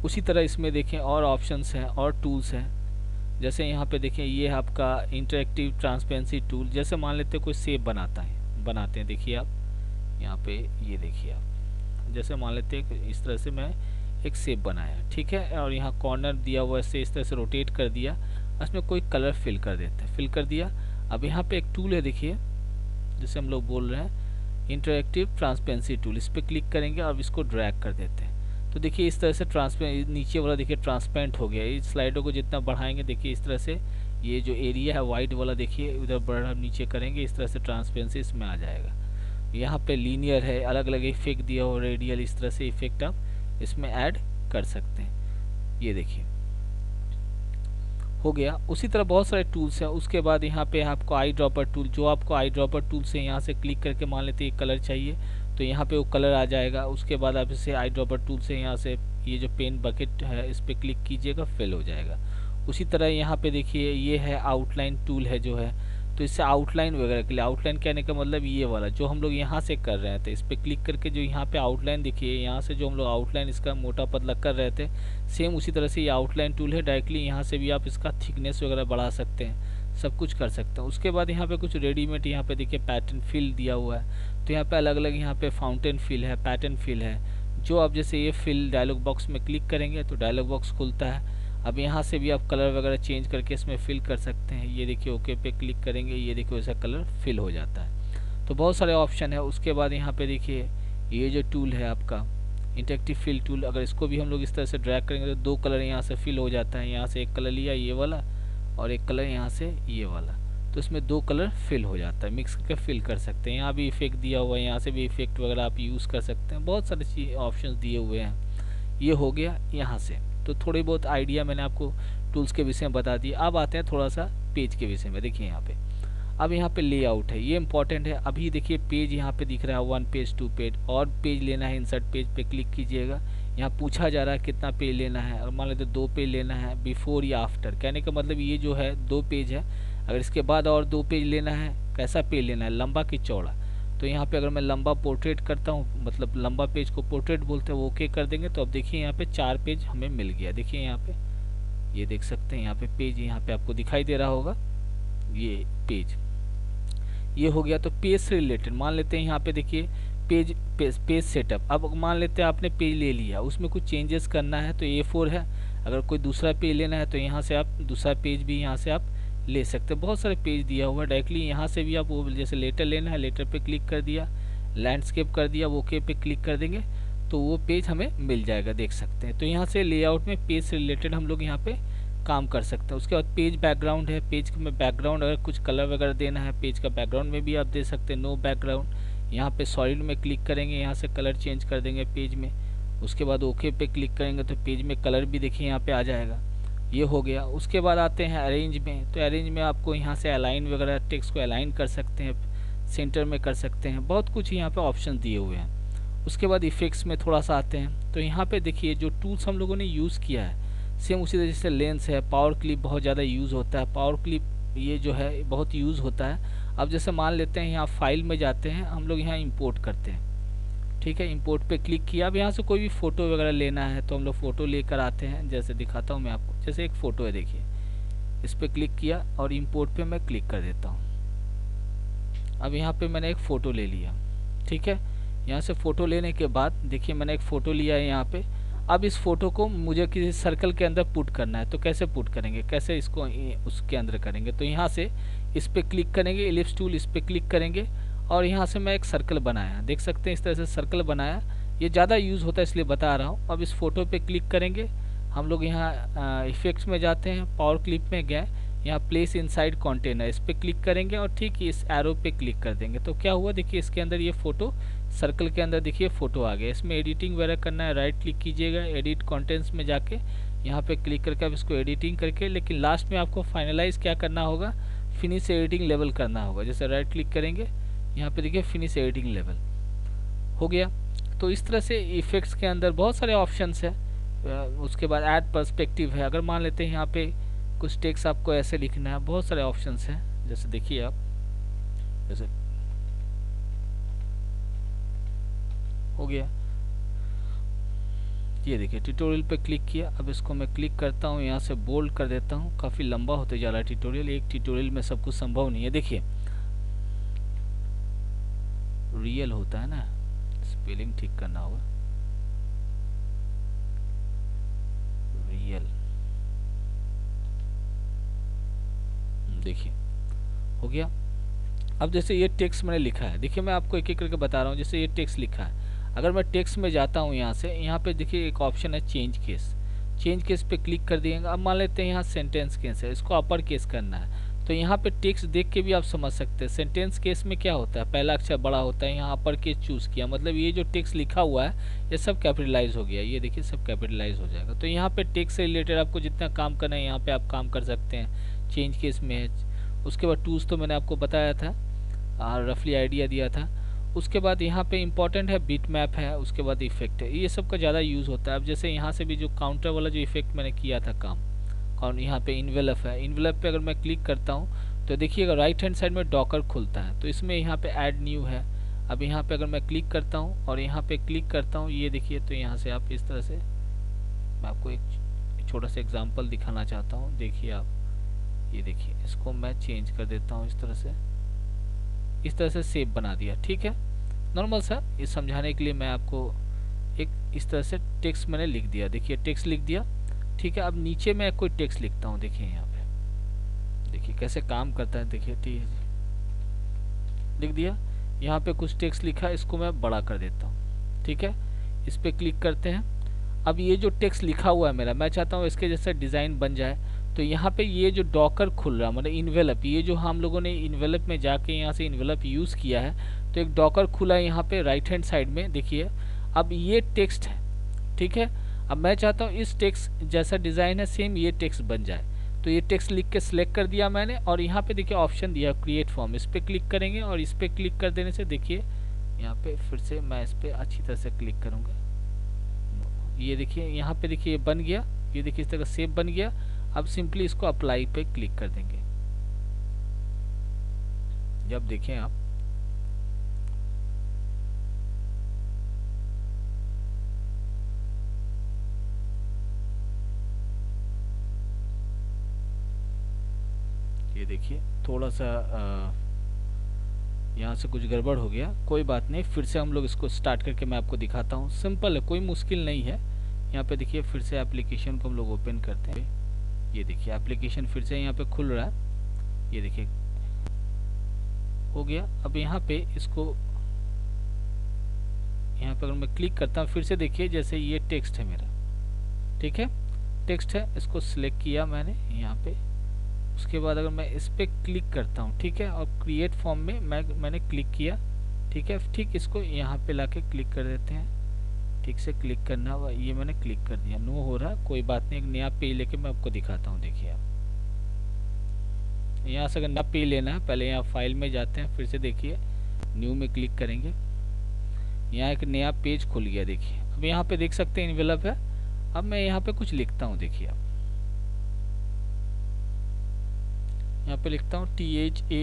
उसी तरह इसमें देखें और ऑप्शंस हैं और टूल्स हैं। जैसे यहाँ पे देखें ये है आपका इंटरेक्टिव ट्रांसपेरेंसी टूल। जैसे मान लेते हैं कोई शेप बनाते हैं, देखिए आप यहाँ पे ये देखिए आप, जैसे मान लेते हैं इस तरह से मैं एक शेप बनाया, ठीक है, और यहाँ कॉर्नर दिया हुआ है, इस तरह से रोटेट कर दिया, उसमें कोई कलर फिल कर देते हैं, फिल कर दिया। अब यहाँ पे एक टूल है देखिए, जैसे हम लोग बोल रहे हैं इंटरेक्टिव ट्रांसपेरेंसी टूल, इस पर क्लिक करेंगे और इसको ड्रैग कर देते हैं। तो देखिए इस तरह से ट्रांसपेरेंट, नीचे वाला देखिए ट्रांसपेरेंट हो गया। इस स्लाइडों को जितना बढ़ाएंगे देखिए इस तरह से ये जो एरिया है वाइट वाला देखिए उधर बढ़ा नीचे करेंगे, इस तरह से ट्रांसपेरेंसी इसमें आ जाएगा। यहाँ पे लीनियर है, अलग अलग इफेक्ट दिया हो, रेडियल, इस तरह से इफेक्ट आप इसमें ऐड कर सकते हैं। ये देखिए हो गया। उसी तरह बहुत सारे टूल्स हैं। उसके बाद यहाँ पे आपको आई ड्रॉपर टूल, जो आपको आई ड्रॉपर टूल से यहाँ से क्लिक करके मान लेते हैं कलर चाहिए तो यहाँ पे वो कलर आ जाएगा। उसके बाद आप इसे आई ड्रॉपर टूल से यहाँ से ये जो पेन बकेट है इस पर क्लिक कीजिएगा, फिल हो जाएगा। उसी तरह यहाँ पे देखिए ये है आउटलाइन टूल है जो है, तो इससे आउटलाइन वगैरह के लिए, आउटलाइन कहने का मतलब ये वाला जो हम लोग यहाँ से कर रहे थे, इस पर क्लिक करके जो यहाँ पे आउटलाइन देखिए, यहाँ से जो हम लोग आउटलाइन इसका मोटा पतला कर रहे थे, सेम उसी तरह से ये आउटलाइन टूल है। डायरेक्टली यहाँ से भी आप इसका थिकनेस वगैरह बढ़ा सकते हैं, सब कुछ कर सकते हैं। उसके बाद यहाँ पे कुछ रेडीमेड, यहाँ पे देखिए पैटर्न फिल दिया हुआ है, तो यहाँ पे अलग अलग यहाँ पे फाउंटेन फिल है, पैटर्न फिल है, जो आप जैसे ये फिल डायलॉग बॉक्स में क्लिक करेंगे तो डायलॉग बॉक्स खुलता है। अब यहाँ से भी आप कलर वगैरह चेंज करके इसमें फिल कर सकते हैं। ये देखिए ओके पे क्लिक करेंगे, ये देखिए वैसा कलर फिल हो जाता है। तो बहुत सारे ऑप्शन है। उसके बाद यहाँ पे देखिए ये जो टूल है आपका इंटरेक्टिव फिल टूल, अगर इसको भी हम लोग इस तरह से ड्रैग करेंगे तो 2 कलर यहाँ से फिल हो जाता है। यहाँ से एक कलर लिया ये वाला और एक कलर यहाँ से ये वाला, तो इसमें 2 कलर फिल हो जाता है, मिक्स करके फिल कर सकते हैं। यहाँ भी इफेक्ट दिया हुआ है, यहाँ से भी इफेक्ट वगैरह आप यूज़ कर सकते हैं। बहुत सारे चीज़ ऑप्शन दिए हुए हैं। ये हो गया यहाँ से। तो थोड़ी बहुत आइडिया मैंने आपको टूल्स के विषय में बता दिया। अब आते हैं थोड़ा सा पेज के विषय में। देखिए यहाँ पे अब यहाँ पे लेआउट है, ये इंपॉर्टेंट है। अभी देखिए पेज यहाँ पे दिख रहा है 1 पेज 2 पेज, और पेज लेना है इंसर्ट पेज पे क्लिक कीजिएगा। यहाँ पूछा जा रहा है कितना पेज लेना है, और मान लेते 2 पेज लेना है, बिफोर या आफ्टर। कहने का मतलब ये जो है 2 पेज है, अगर इसके बाद और 2 पेज लेना है, कैसा पेज लेना है, लंबा कि चौड़ा। तो यहाँ पे अगर मैं लंबा पोर्ट्रेट करता हूँ, मतलब लंबा पेज को पोर्ट्रेट बोलते हैं, वो ओके कर देंगे तो अब देखिए यहाँ पे 4 पेज हमें मिल गया। देखिए यहाँ पे ये देख सकते हैं, यहाँ पे पेज यहाँ पे आपको दिखाई दे रहा होगा, ये पेज ये हो गया। तो पेज से रिलेटेड मान लेते हैं यहाँ पे देखिए पेज सेटअप। अब मान लेते हैं आपने पेज ले लिया, उसमें कुछ चेंजेस करना है तो A4 है, अगर कोई दूसरा पेज लेना है तो यहाँ से आप दूसरा पेज भी यहाँ से आप ले सकते हैं। बहुत सारे पेज दिया हुआ है, डायरेक्टली यहाँ से भी आप वो जैसे लेटर लेना है, लेटर पे क्लिक कर दिया, लैंडस्केप कर दिया, वो ओके पे क्लिक कर देंगे तो वो पेज हमें मिल जाएगा, देख सकते हैं। तो यहाँ से लेआउट में पेज से रिलेटेड हम लोग यहाँ पे काम कर सकते हैं। उसके बाद पेज बैकग्राउंड है, पेज में बैकग्राउंड अगर कुछ कलर वगैरह देना है पेज का बैकग्राउंड में भी आप दे सकते हैं, नो बैकग्राउंड। यहाँ पे सॉलिड में क्लिक करेंगे, यहाँ से कलर चेंज कर देंगे पेज में। उसके बाद ओके पे क्लिक करेंगे तो पेज में कलर भी देखिए यहाँ पे आ जाएगा। ये हो गया। उसके बाद आते हैं अरेंज में। तो अरेंज में आपको यहाँ से अलाइन वगैरह टेक्स्ट को अलाइन कर सकते हैं, सेंटर में कर सकते हैं, बहुत कुछ यहाँ पे ऑप्शन दिए हुए हैं। उसके बाद इफेक्ट्स में थोड़ा सा आते हैं। तो यहाँ पे देखिए जो टूल्स हम लोगों ने यूज़ किया है सेम उसी तरह जैसे लेंस है, पावर क्लिप बहुत ज़्यादा यूज़ होता है, पावर क्लिप ये जो है बहुत यूज़ होता है। अब जैसे मान लेते हैं यहाँ फाइल में जाते हैं हम लोग, यहाँ इंपोर्ट करते हैं, ठीक है। इंपोर्ट पे क्लिक किया। अब यहाँ से कोई भी फ़ोटो वगैरह लेना है तो हम लोग फ़ोटो लेकर आते हैं, जैसे दिखाता हूँ मैं आपको। जैसे एक फ़ोटो है देखिए, इस पर क्लिक किया और इम्पोर्ट पे मैं क्लिक कर देता हूँ। अब यहाँ पे मैंने एक फ़ोटो ले लिया, ठीक है। यहाँ से फ़ोटो लेने के बाद देखिए मैंने एक फ़ोटो लिया है यहाँ पे। अब इस फोटो को मुझे किसी सर्कल के अंदर पुट करना है, तो कैसे पुट करेंगे, कैसे इसको उसके अंदर करेंगे। तो यहाँ से इस पर क्लिक करेंगे, एलिप्स टूल इस पर क्लिक करेंगे और यहाँ से मैं एक सर्कल बनाया, देख सकते हैं इस तरह से सर्कल बनाया। ये ज़्यादा यूज़ होता है इसलिए बता रहा हूँ। अब इस फोटो पे क्लिक करेंगे हम लोग, यहाँ इफेक्ट्स में जाते हैं, पावर क्लिप में गए, यहाँ प्लेस इनसाइड कंटेनर इस पर क्लिक करेंगे और ठीक इस एरो पे क्लिक कर देंगे। तो क्या हुआ देखिए इसके अंदर ये फ़ोटो सर्कल के अंदर देखिए फ़ोटो आ गया। इसमें एडिटिंग वगैरह करना है, राइट क्लिक कीजिएगा, एडिट कंटेंट्स में जाके यहाँ पे क्लिक करके आप इसको एडिटिंग करके, लेकिन लास्ट में आपको फाइनलाइज क्या करना होगा, फिनिश एडिटिंग लेवल करना होगा। जैसे राइट क्लिक करेंगे यहाँ पे देखिए फिनिश एडिटिंग लेवल हो गया। तो इस तरह से इफेक्ट्स के अंदर बहुत सारे ऑप्शंस है। उसके बाद ऐड पर्सपेक्टिव है, अगर मान लेते हैं यहाँ पे कुछ टेक्स्ट आपको ऐसे लिखना है, बहुत सारे ऑप्शंस हैं। जैसे देखिए आप, जैसे हो गया, ये देखिए ट्यूटोरियल पे क्लिक किया। अब इसको मैं क्लिक करता हूँ, यहाँ से बोल्ड कर देता हूँ। काफ़ी लंबा होते जा रहा है ट्यूटोरियल, एक ट्यूटोरियल में सब कुछ संभव नहीं है। देखिए रियल होता है ना, स्पेलिंग ठीक करना होगा, रियल। देखिए हो गया। अब जैसे ये टेक्स्ट मैंने लिखा है, देखिए मैं आपको एक एक करके बता रहा हूँ। जैसे ये टेक्स्ट लिखा है, अगर मैं टेक्स्ट में जाता हूँ यहाँ से, यहाँ पे देखिए एक ऑप्शन है चेंज केस, चेंज केस पे क्लिक कर दिएगा। अब मान लेते हैं यहाँ सेंटेंस केस है, इसको अपर केस करना है। तो यहाँ पे टेक्स्ट देख के भी आप समझ सकते हैं सेंटेंस केस में क्या होता है, पहला अक्षर बड़ा होता है, यहाँ अपर केस चूज़ किया, मतलब ये जो टेक्स्ट लिखा हुआ है ये सब कैपिटलाइज हो गया। ये देखिए सब कैपिटलाइज हो जाएगा। तो यहाँ पे टेक्स्ट से रिलेटेड आपको जितना काम करना है यहाँ पे आप काम कर सकते हैं, चेंज केस में है। उसके बाद टूल्स तो मैंने आपको बताया था और रफली आइडिया दिया था। उसके बाद यहाँ पे इंपॉर्टेंट है बिट मैप है, उसके बाद इफेक्ट है, ये सब का ज़्यादा यूज़ होता है। अब जैसे यहाँ से भी जो काउंटर वाला जो इफेक्ट मैंने किया था काम, और यहाँ पे इन्वेलप है, इन्वेलप पे अगर मैं क्लिक करता हूँ तो देखिएगा राइट हैंड साइड में डॉकर खुलता है। तो इसमें यहाँ पे ऐड न्यू है। अब यहाँ पे अगर मैं क्लिक करता हूँ और यहाँ पे क्लिक करता हूँ, ये देखिए, तो यहाँ से आप इस तरह से, मैं आपको एक छोटा सा एग्जांपल दिखाना चाहता हूँ। देखिए आप ये देखिए, इसको मैं चेंज कर देता हूँ इस तरह से शेप बना दिया। ठीक है, नॉर्मल सा, ये समझाने के लिए मैं आपको एक इस तरह से टेक्स्ट मैंने लिख दिया। देखिए टेक्स्ट लिख दिया। ठीक है, अब नीचे मैं कोई टेक्स्ट लिखता हूँ। देखिए यहाँ पे देखिए कैसे काम करता है। देखिए ठीक है, लिख दिया। यहाँ पे कुछ टेक्स्ट लिखा है, इसको मैं बड़ा कर देता हूँ। ठीक है, इस पर क्लिक करते हैं। अब ये जो टेक्स्ट लिखा हुआ है मेरा, मैं चाहता हूँ इसके जैसा डिज़ाइन बन जाए। तो यहाँ पे ये जो डॉकर खुल रहा, मतलब इन्वेलप, ये जो हम लोगों ने इन्वेलप में जाके यहाँ से इन्वेलप यूज़ किया है, तो एक डॉकर खुला है यहाँ पे राइट हैंड साइड में। देखिए अब ये टेक्स्ट है। ठीक है, अब मैं चाहता हूँ इस टेक्स्ट जैसा डिज़ाइन है सेम ये टेक्स्ट बन जाए। तो ये टेक्स्ट लिख के सिलेक्ट कर दिया मैंने, और यहाँ पे देखिए ऑप्शन दिया क्रिएट फॉर्म, इस पर क्लिक करेंगे और इस पर क्लिक कर देने से देखिए यहाँ पे फिर से मैं इस पर अच्छी तरह से क्लिक करूँगा। ये देखिए यहाँ पे देखिए ये बन गया। ये देखिए इस तरह शेप बन गया। अब सिंपली इसको अप्लाई पे क्लिक कर देंगे। जब देखें आप, ये देखिए थोड़ा सा यहाँ से कुछ गड़बड़ हो गया, कोई बात नहीं। फिर से हम लोग इसको स्टार्ट करके मैं आपको दिखाता हूँ। सिंपल है, कोई मुश्किल नहीं है। यहाँ पे देखिए फिर से एप्लीकेशन को हम लोग ओपन करते हैं। ये देखिए एप्लीकेशन फिर से यहाँ पे खुल रहा है। ये देखिए हो गया। अब यहाँ पे इसको, यहाँ पे अगर मैं क्लिक करता हूँ फिर से देखिए जैसे ये टेक्स्ट है मेरा। ठीक है, टेक्स्ट है, इसको सिलेक्ट किया मैंने यहाँ पे। उसके बाद अगर मैं इस पर क्लिक करता हूँ, ठीक है, और क्रिएट फॉर्म में मैंने क्लिक किया। ठीक है, ठीक, इसको यहाँ पे लाके क्लिक कर देते हैं। ठीक से क्लिक करना हुआ, ये मैंने क्लिक कर दिया। नो हो रहा, कोई बात नहीं, एक नया पेज लेके मैं आपको दिखाता हूँ। देखिए आप यहाँ से अगर नया पेज लेना है, पहले यहाँ फाइल में जाते हैं, फिर से देखिए न्यू में क्लिक करेंगे। यहाँ एक नया पेज खुल गया। देखिए अब यहाँ पे देख सकते हैं इन्वेलप है। अब मैं यहाँ पे कुछ लिखता हूँ। देखिए आप यहाँ पे लिखता हूँ THANKS,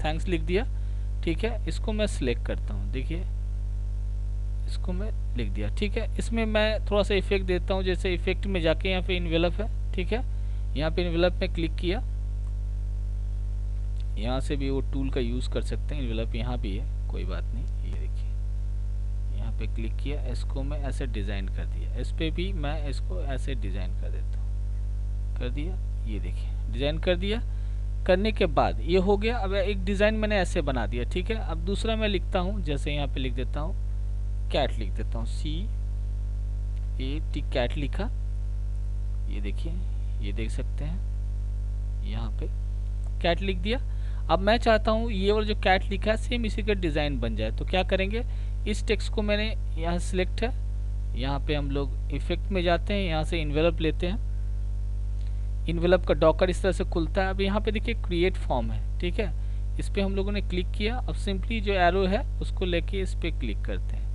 थैंक्स लिख दिया। ठीक है, इसको मैं सिलेक्ट करता हूँ। देखिए इसको मैं लिख दिया। ठीक है, इसमें मैं थोड़ा सा इफेक्ट देता हूँ। जैसे इफेक्ट में जाके यहाँ पे इन्वेलप है। ठीक है, यहाँ पे इन्वेलप में क्लिक किया। यहाँ से भी वो टूल का यूज़ कर सकते हैं, इन्वेलप यहाँ भी है, कोई बात नहीं। ये देखिए यहाँ पे क्लिक किया, इसको मैं ऐसे डिज़ाइन कर दिया। इस पर भी मैं इसको ऐसे डिज़ाइन कर देता हूँ। कर दिया, ये देखिए डिज़ाइन कर दिया। करने के बाद ये हो गया। अब एक डिज़ाइन मैंने ऐसे बना दिया। ठीक है, अब दूसरा मैं लिखता हूँ। जैसे यहाँ पे लिख देता हूँ कैट, लिख देता हूँ CAT, कैट लिखा। ये देखिए, ये देख सकते हैं यहाँ पे कैट लिख दिया। अब मैं चाहता हूँ ये वाला जो कैट लिखा है सेम इसी का डिज़ाइन बन जाए। तो क्या करेंगे, इस टेक्स्ट को मैंने यहाँ सिलेक्ट है, यहाँ पे हम लोग इफेक्ट में जाते हैं, यहाँ से इन्वेलप लेते हैं। इन्वेलप का डॉकर इस तरह से खुलता है। अब यहाँ पे देखिए क्रिएट फॉर्म है। ठीक है, इस पर हम लोगों ने क्लिक किया। अब सिंपली जो एरो है उसको लेके इस पर क्लिक करते हैं।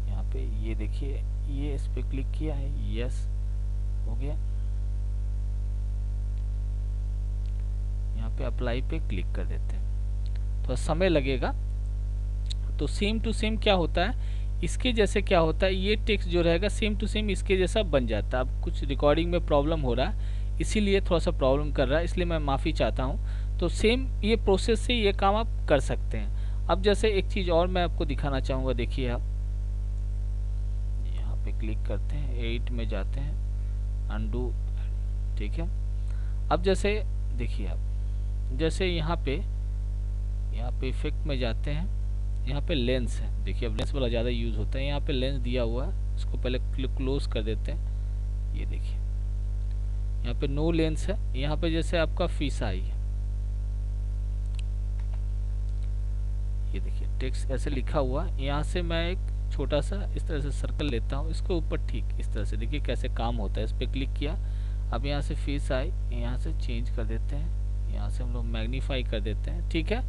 यहाँ पे ये देखिए, ये इस पर क्लिक किया है, यस हो गया। यहाँ पे अप्लाई पे क्लिक कर देते हैं, थोड़ा समय लगेगा। तो सेम टू सेम क्या होता है, इसके जैसे क्या होता है, ये टेक्स्ट जो रहेगा सेम टू सेम इसके जैसा बन जाता है। अब कुछ रिकॉर्डिंग में प्रॉब्लम हो रहा है, इसीलिए थोड़ा सा प्रॉब्लम कर रहा है, इसलिए मैं माफ़ी चाहता हूँ। तो सेम ये प्रोसेस से ये काम आप कर सकते हैं। अब जैसे एक चीज़ और मैं आपको दिखाना चाहूँगा। देखिए आप यहाँ पे क्लिक करते हैं, 8 में जाते हैं, अनडू। ठीक है, अब जैसे देखिए आप, जैसे यहाँ पे इफेक्ट में जाते हैं, यहाँ पे लेंस है। देखिए अब लेंस वाला ज़्यादा यूज़ होता है। यहाँ पे लेंस दिया हुआ है, इसको पहले क्लोज कर देते हैं। ये देखिए यहाँ पे नो लेंस है। यहाँ पे जैसे आपका फिश आई है, ये देखिए टेक्स्ट ऐसे लिखा हुआ। यहाँ से मैं एक छोटा सा इस तरह से सर्कल लेता हूँ, इसके ऊपर ठीक इस तरह से। देखिए कैसे काम होता है। इस पर क्लिक किया। अब यहाँ से फिश आई, यहाँ से चेंज कर देते हैं, यहाँ से हम लोग मैग्नीफाई कर देते हैं। ठीक है,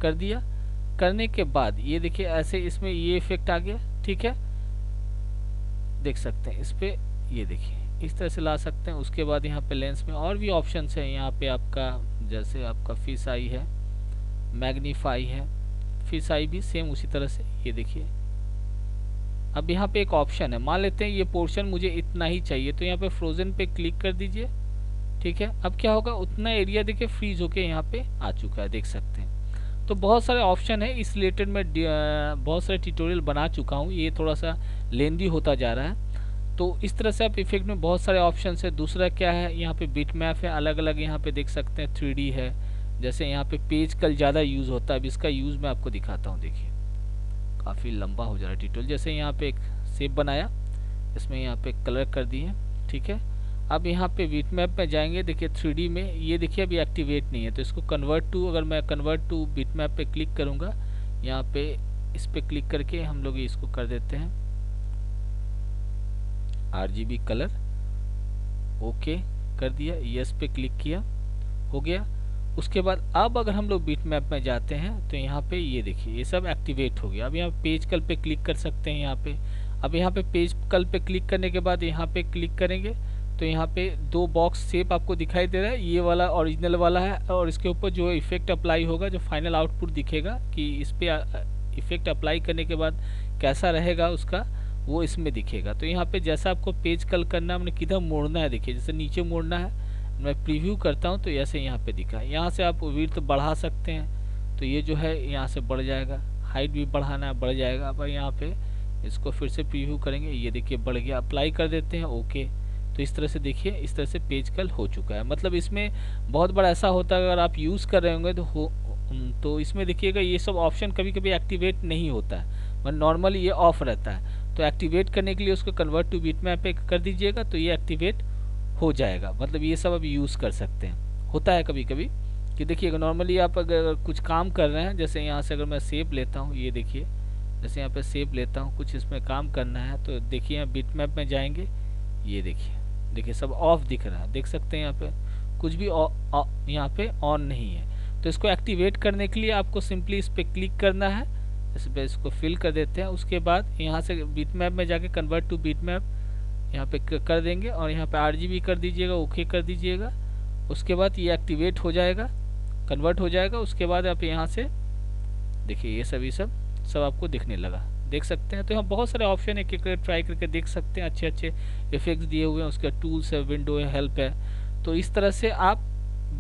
कर दिया। करने के बाद ये देखिए ऐसे इसमें ये इफेक्ट आ गया। ठीक है, देख सकते हैं इस पे, ये देखिए इस तरह से ला सकते हैं। उसके बाद यहाँ पे लेंस में और भी ऑप्शंस हैं। यहाँ पे आपका जैसे आपका फिश आई है, मैग्नीफाई है, फिश आई भी सेम उसी तरह से। ये देखिए अब यहाँ पे एक ऑप्शन है, मान लेते हैं ये पोर्शन मुझे इतना ही चाहिए, तो यहाँ पे फ्रोजन पे क्लिक कर दीजिए। ठीक है। अब क्या होगा, उतना एरिया देखिए फ्रीज होके यहाँ पे आ चुका है, देख सकते हैं। तो बहुत सारे ऑप्शन है, इस रिलेटेड में बहुत सारे ट्यूटोरियल बना चुका हूँ, ये थोड़ा सा लेंदी होता जा रहा है। तो इस तरह से आप इफेक्ट में बहुत सारे ऑप्शन है। दूसरा क्या है, यहाँ पे बिट मैप है, अलग अलग यहाँ पे देख सकते हैं, 3D है। जैसे यहाँ पे पेज कल ज़्यादा यूज़ होता है, अब इसका यूज़ मैं आपको दिखाता हूँ। देखिए काफ़ी लंबा हो जा रहा है ट्यूटोरियल। जैसे यहाँ पे एक शेप बनाया, इसमें यहाँ पे कलर कर दिए, ठीक है। अब यहाँ पे बिट मैप में जाएंगे, देखिए 3D में ये देखिए अभी एक्टिवेट नहीं है, तो इसको कन्वर्ट टू, अगर मैं कन्वर्ट टू बिट मैप पे क्लिक करूँगा, यहाँ पे इस पे क्लिक करके हम लोग इसको कर देते हैं RGB कलर, ओके कर दिया, यस पे क्लिक किया, हो गया। उसके बाद अब अगर हम लोग बिट मैप में जाते हैं तो यहाँ पे ये देखिए ये सब एक्टिवेट हो गया। अब यहाँ पेज कल पे क्लिक कर सकते हैं यहाँ पे। अब यहाँ पे पेज कल पे क्लिक करने के बाद यहाँ पे क्लिक करेंगे तो यहाँ पे दो बॉक्स शेप आपको दिखाई दे रहा है, ये वाला ओरिजिनल वाला है, और इसके ऊपर जो इफेक्ट अप्लाई होगा, जो फाइनल आउटपुट दिखेगा कि इस पर इफेक्ट अप्लाई करने के बाद कैसा रहेगा उसका, वो इसमें दिखेगा। तो यहाँ पे जैसा आपको पेज कल करना है, हमने किधर मोड़ना है, देखिए जैसे नीचे मोड़ना है, मैं प्रीव्यू करता हूँ तो ऐसे यहाँ पे दिखा है। यहाँ से आप विड्थ बढ़ा सकते हैं, तो ये जो है यहाँ से बढ़ जाएगा, हाइट भी बढ़ाना है बढ़ जाएगा। अब यहाँ पे इसको फिर से प्रीव्यू करेंगे, ये देखिए बढ़ गया, अप्लाई कर देते हैं, ओके। तो इस तरह से देखिए, इस तरह से पेज कल हो चुका है। मतलब इसमें बहुत बड़ा ऐसा होता है, अगर आप यूज़ कर रहे होंगे तो इसमें देखिएगा ये सब ऑप्शन कभी कभी एक्टिवेट नहीं होता है, मतलब नॉर्मली ये ऑफ रहता है। तो एक्टिवेट करने के लिए उसको कन्वर्ट टू बिट मैप पे कर दीजिएगा, तो ये एक्टिवेट हो जाएगा। मतलब ये सब अब यूज़ कर सकते हैं। होता है कभी कभी कि देखिएगा नॉर्मली आप अगर कुछ काम कर रहे हैं, जैसे यहाँ से अगर मैं सेव लेता हूँ, ये देखिए जैसे यहाँ पे सेव लेता हूँ, कुछ इसमें काम करना है, तो देखिए यहाँ बिट मैप में जाएंगे, ये देखिए सब ऑफ दिख रहा है, देख सकते हैं यहाँ पे कुछ भी यहाँ पे ऑन नहीं है। तो इसको एक्टिवेट करने के लिए आपको सिंपली इस पर क्लिक करना है, इस पर इसको फिल कर देते हैं। उसके बाद यहाँ से बिट मैप में जाके कन्वर्ट टू बिट मैप यहाँ पे कर देंगे, और यहाँ पे RGB कर दीजिएगा, ओके कर दीजिएगा। उसके बाद ये एक्टिवेट हो जाएगा, कन्वर्ट हो जाएगा। उसके बाद आप यहाँ से देखिए ये सब आपको दिखने लगा, देख सकते हैं। तो यहाँ बहुत सारे ऑप्शन है, एक एक ट्राई करके देख सकते हैं। अच्छे अच्छे इफेक्ट्स दिए हुए हैं, उसके टूल्स है, विंडो है, हेल्प है। तो इस तरह से आप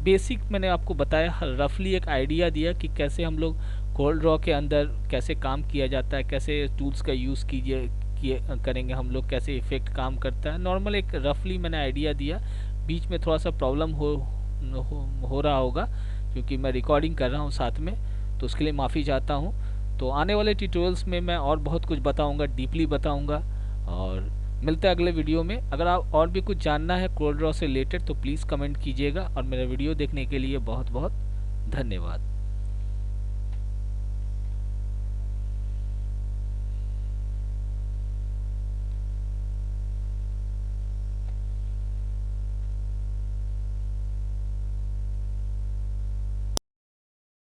बेसिक मैंने आपको बताया, रफली एक आइडिया दिया कि कैसे हम लोग कोल्ड ड्रॉ के अंदर कैसे काम किया जाता है, कैसे टूल्स का यूज़ करेंगे हम लोग, कैसे इफेक्ट काम करता है। नॉर्मल एक रफली मैंने आइडिया दिया। बीच में थोड़ा सा प्रॉब्लम हो रहा होगा क्योंकि मैं रिकॉर्डिंग कर रहा हूँ साथ में, तो उसके लिए माफ़ी चाहता हूँ। तो आने वाले ट्यूटोरियल्स में मैं और बहुत कुछ बताऊँगा, डीपली बताऊँगा। और मिलते हैं अगले वीडियो में। अगर आप और भी कुछ जानना है कोल्ड ड्रॉ से रिलेटेड तो प्लीज़ कमेंट कीजिएगा। और मेरा वीडियो देखने के लिए बहुत बहुत धन्यवाद।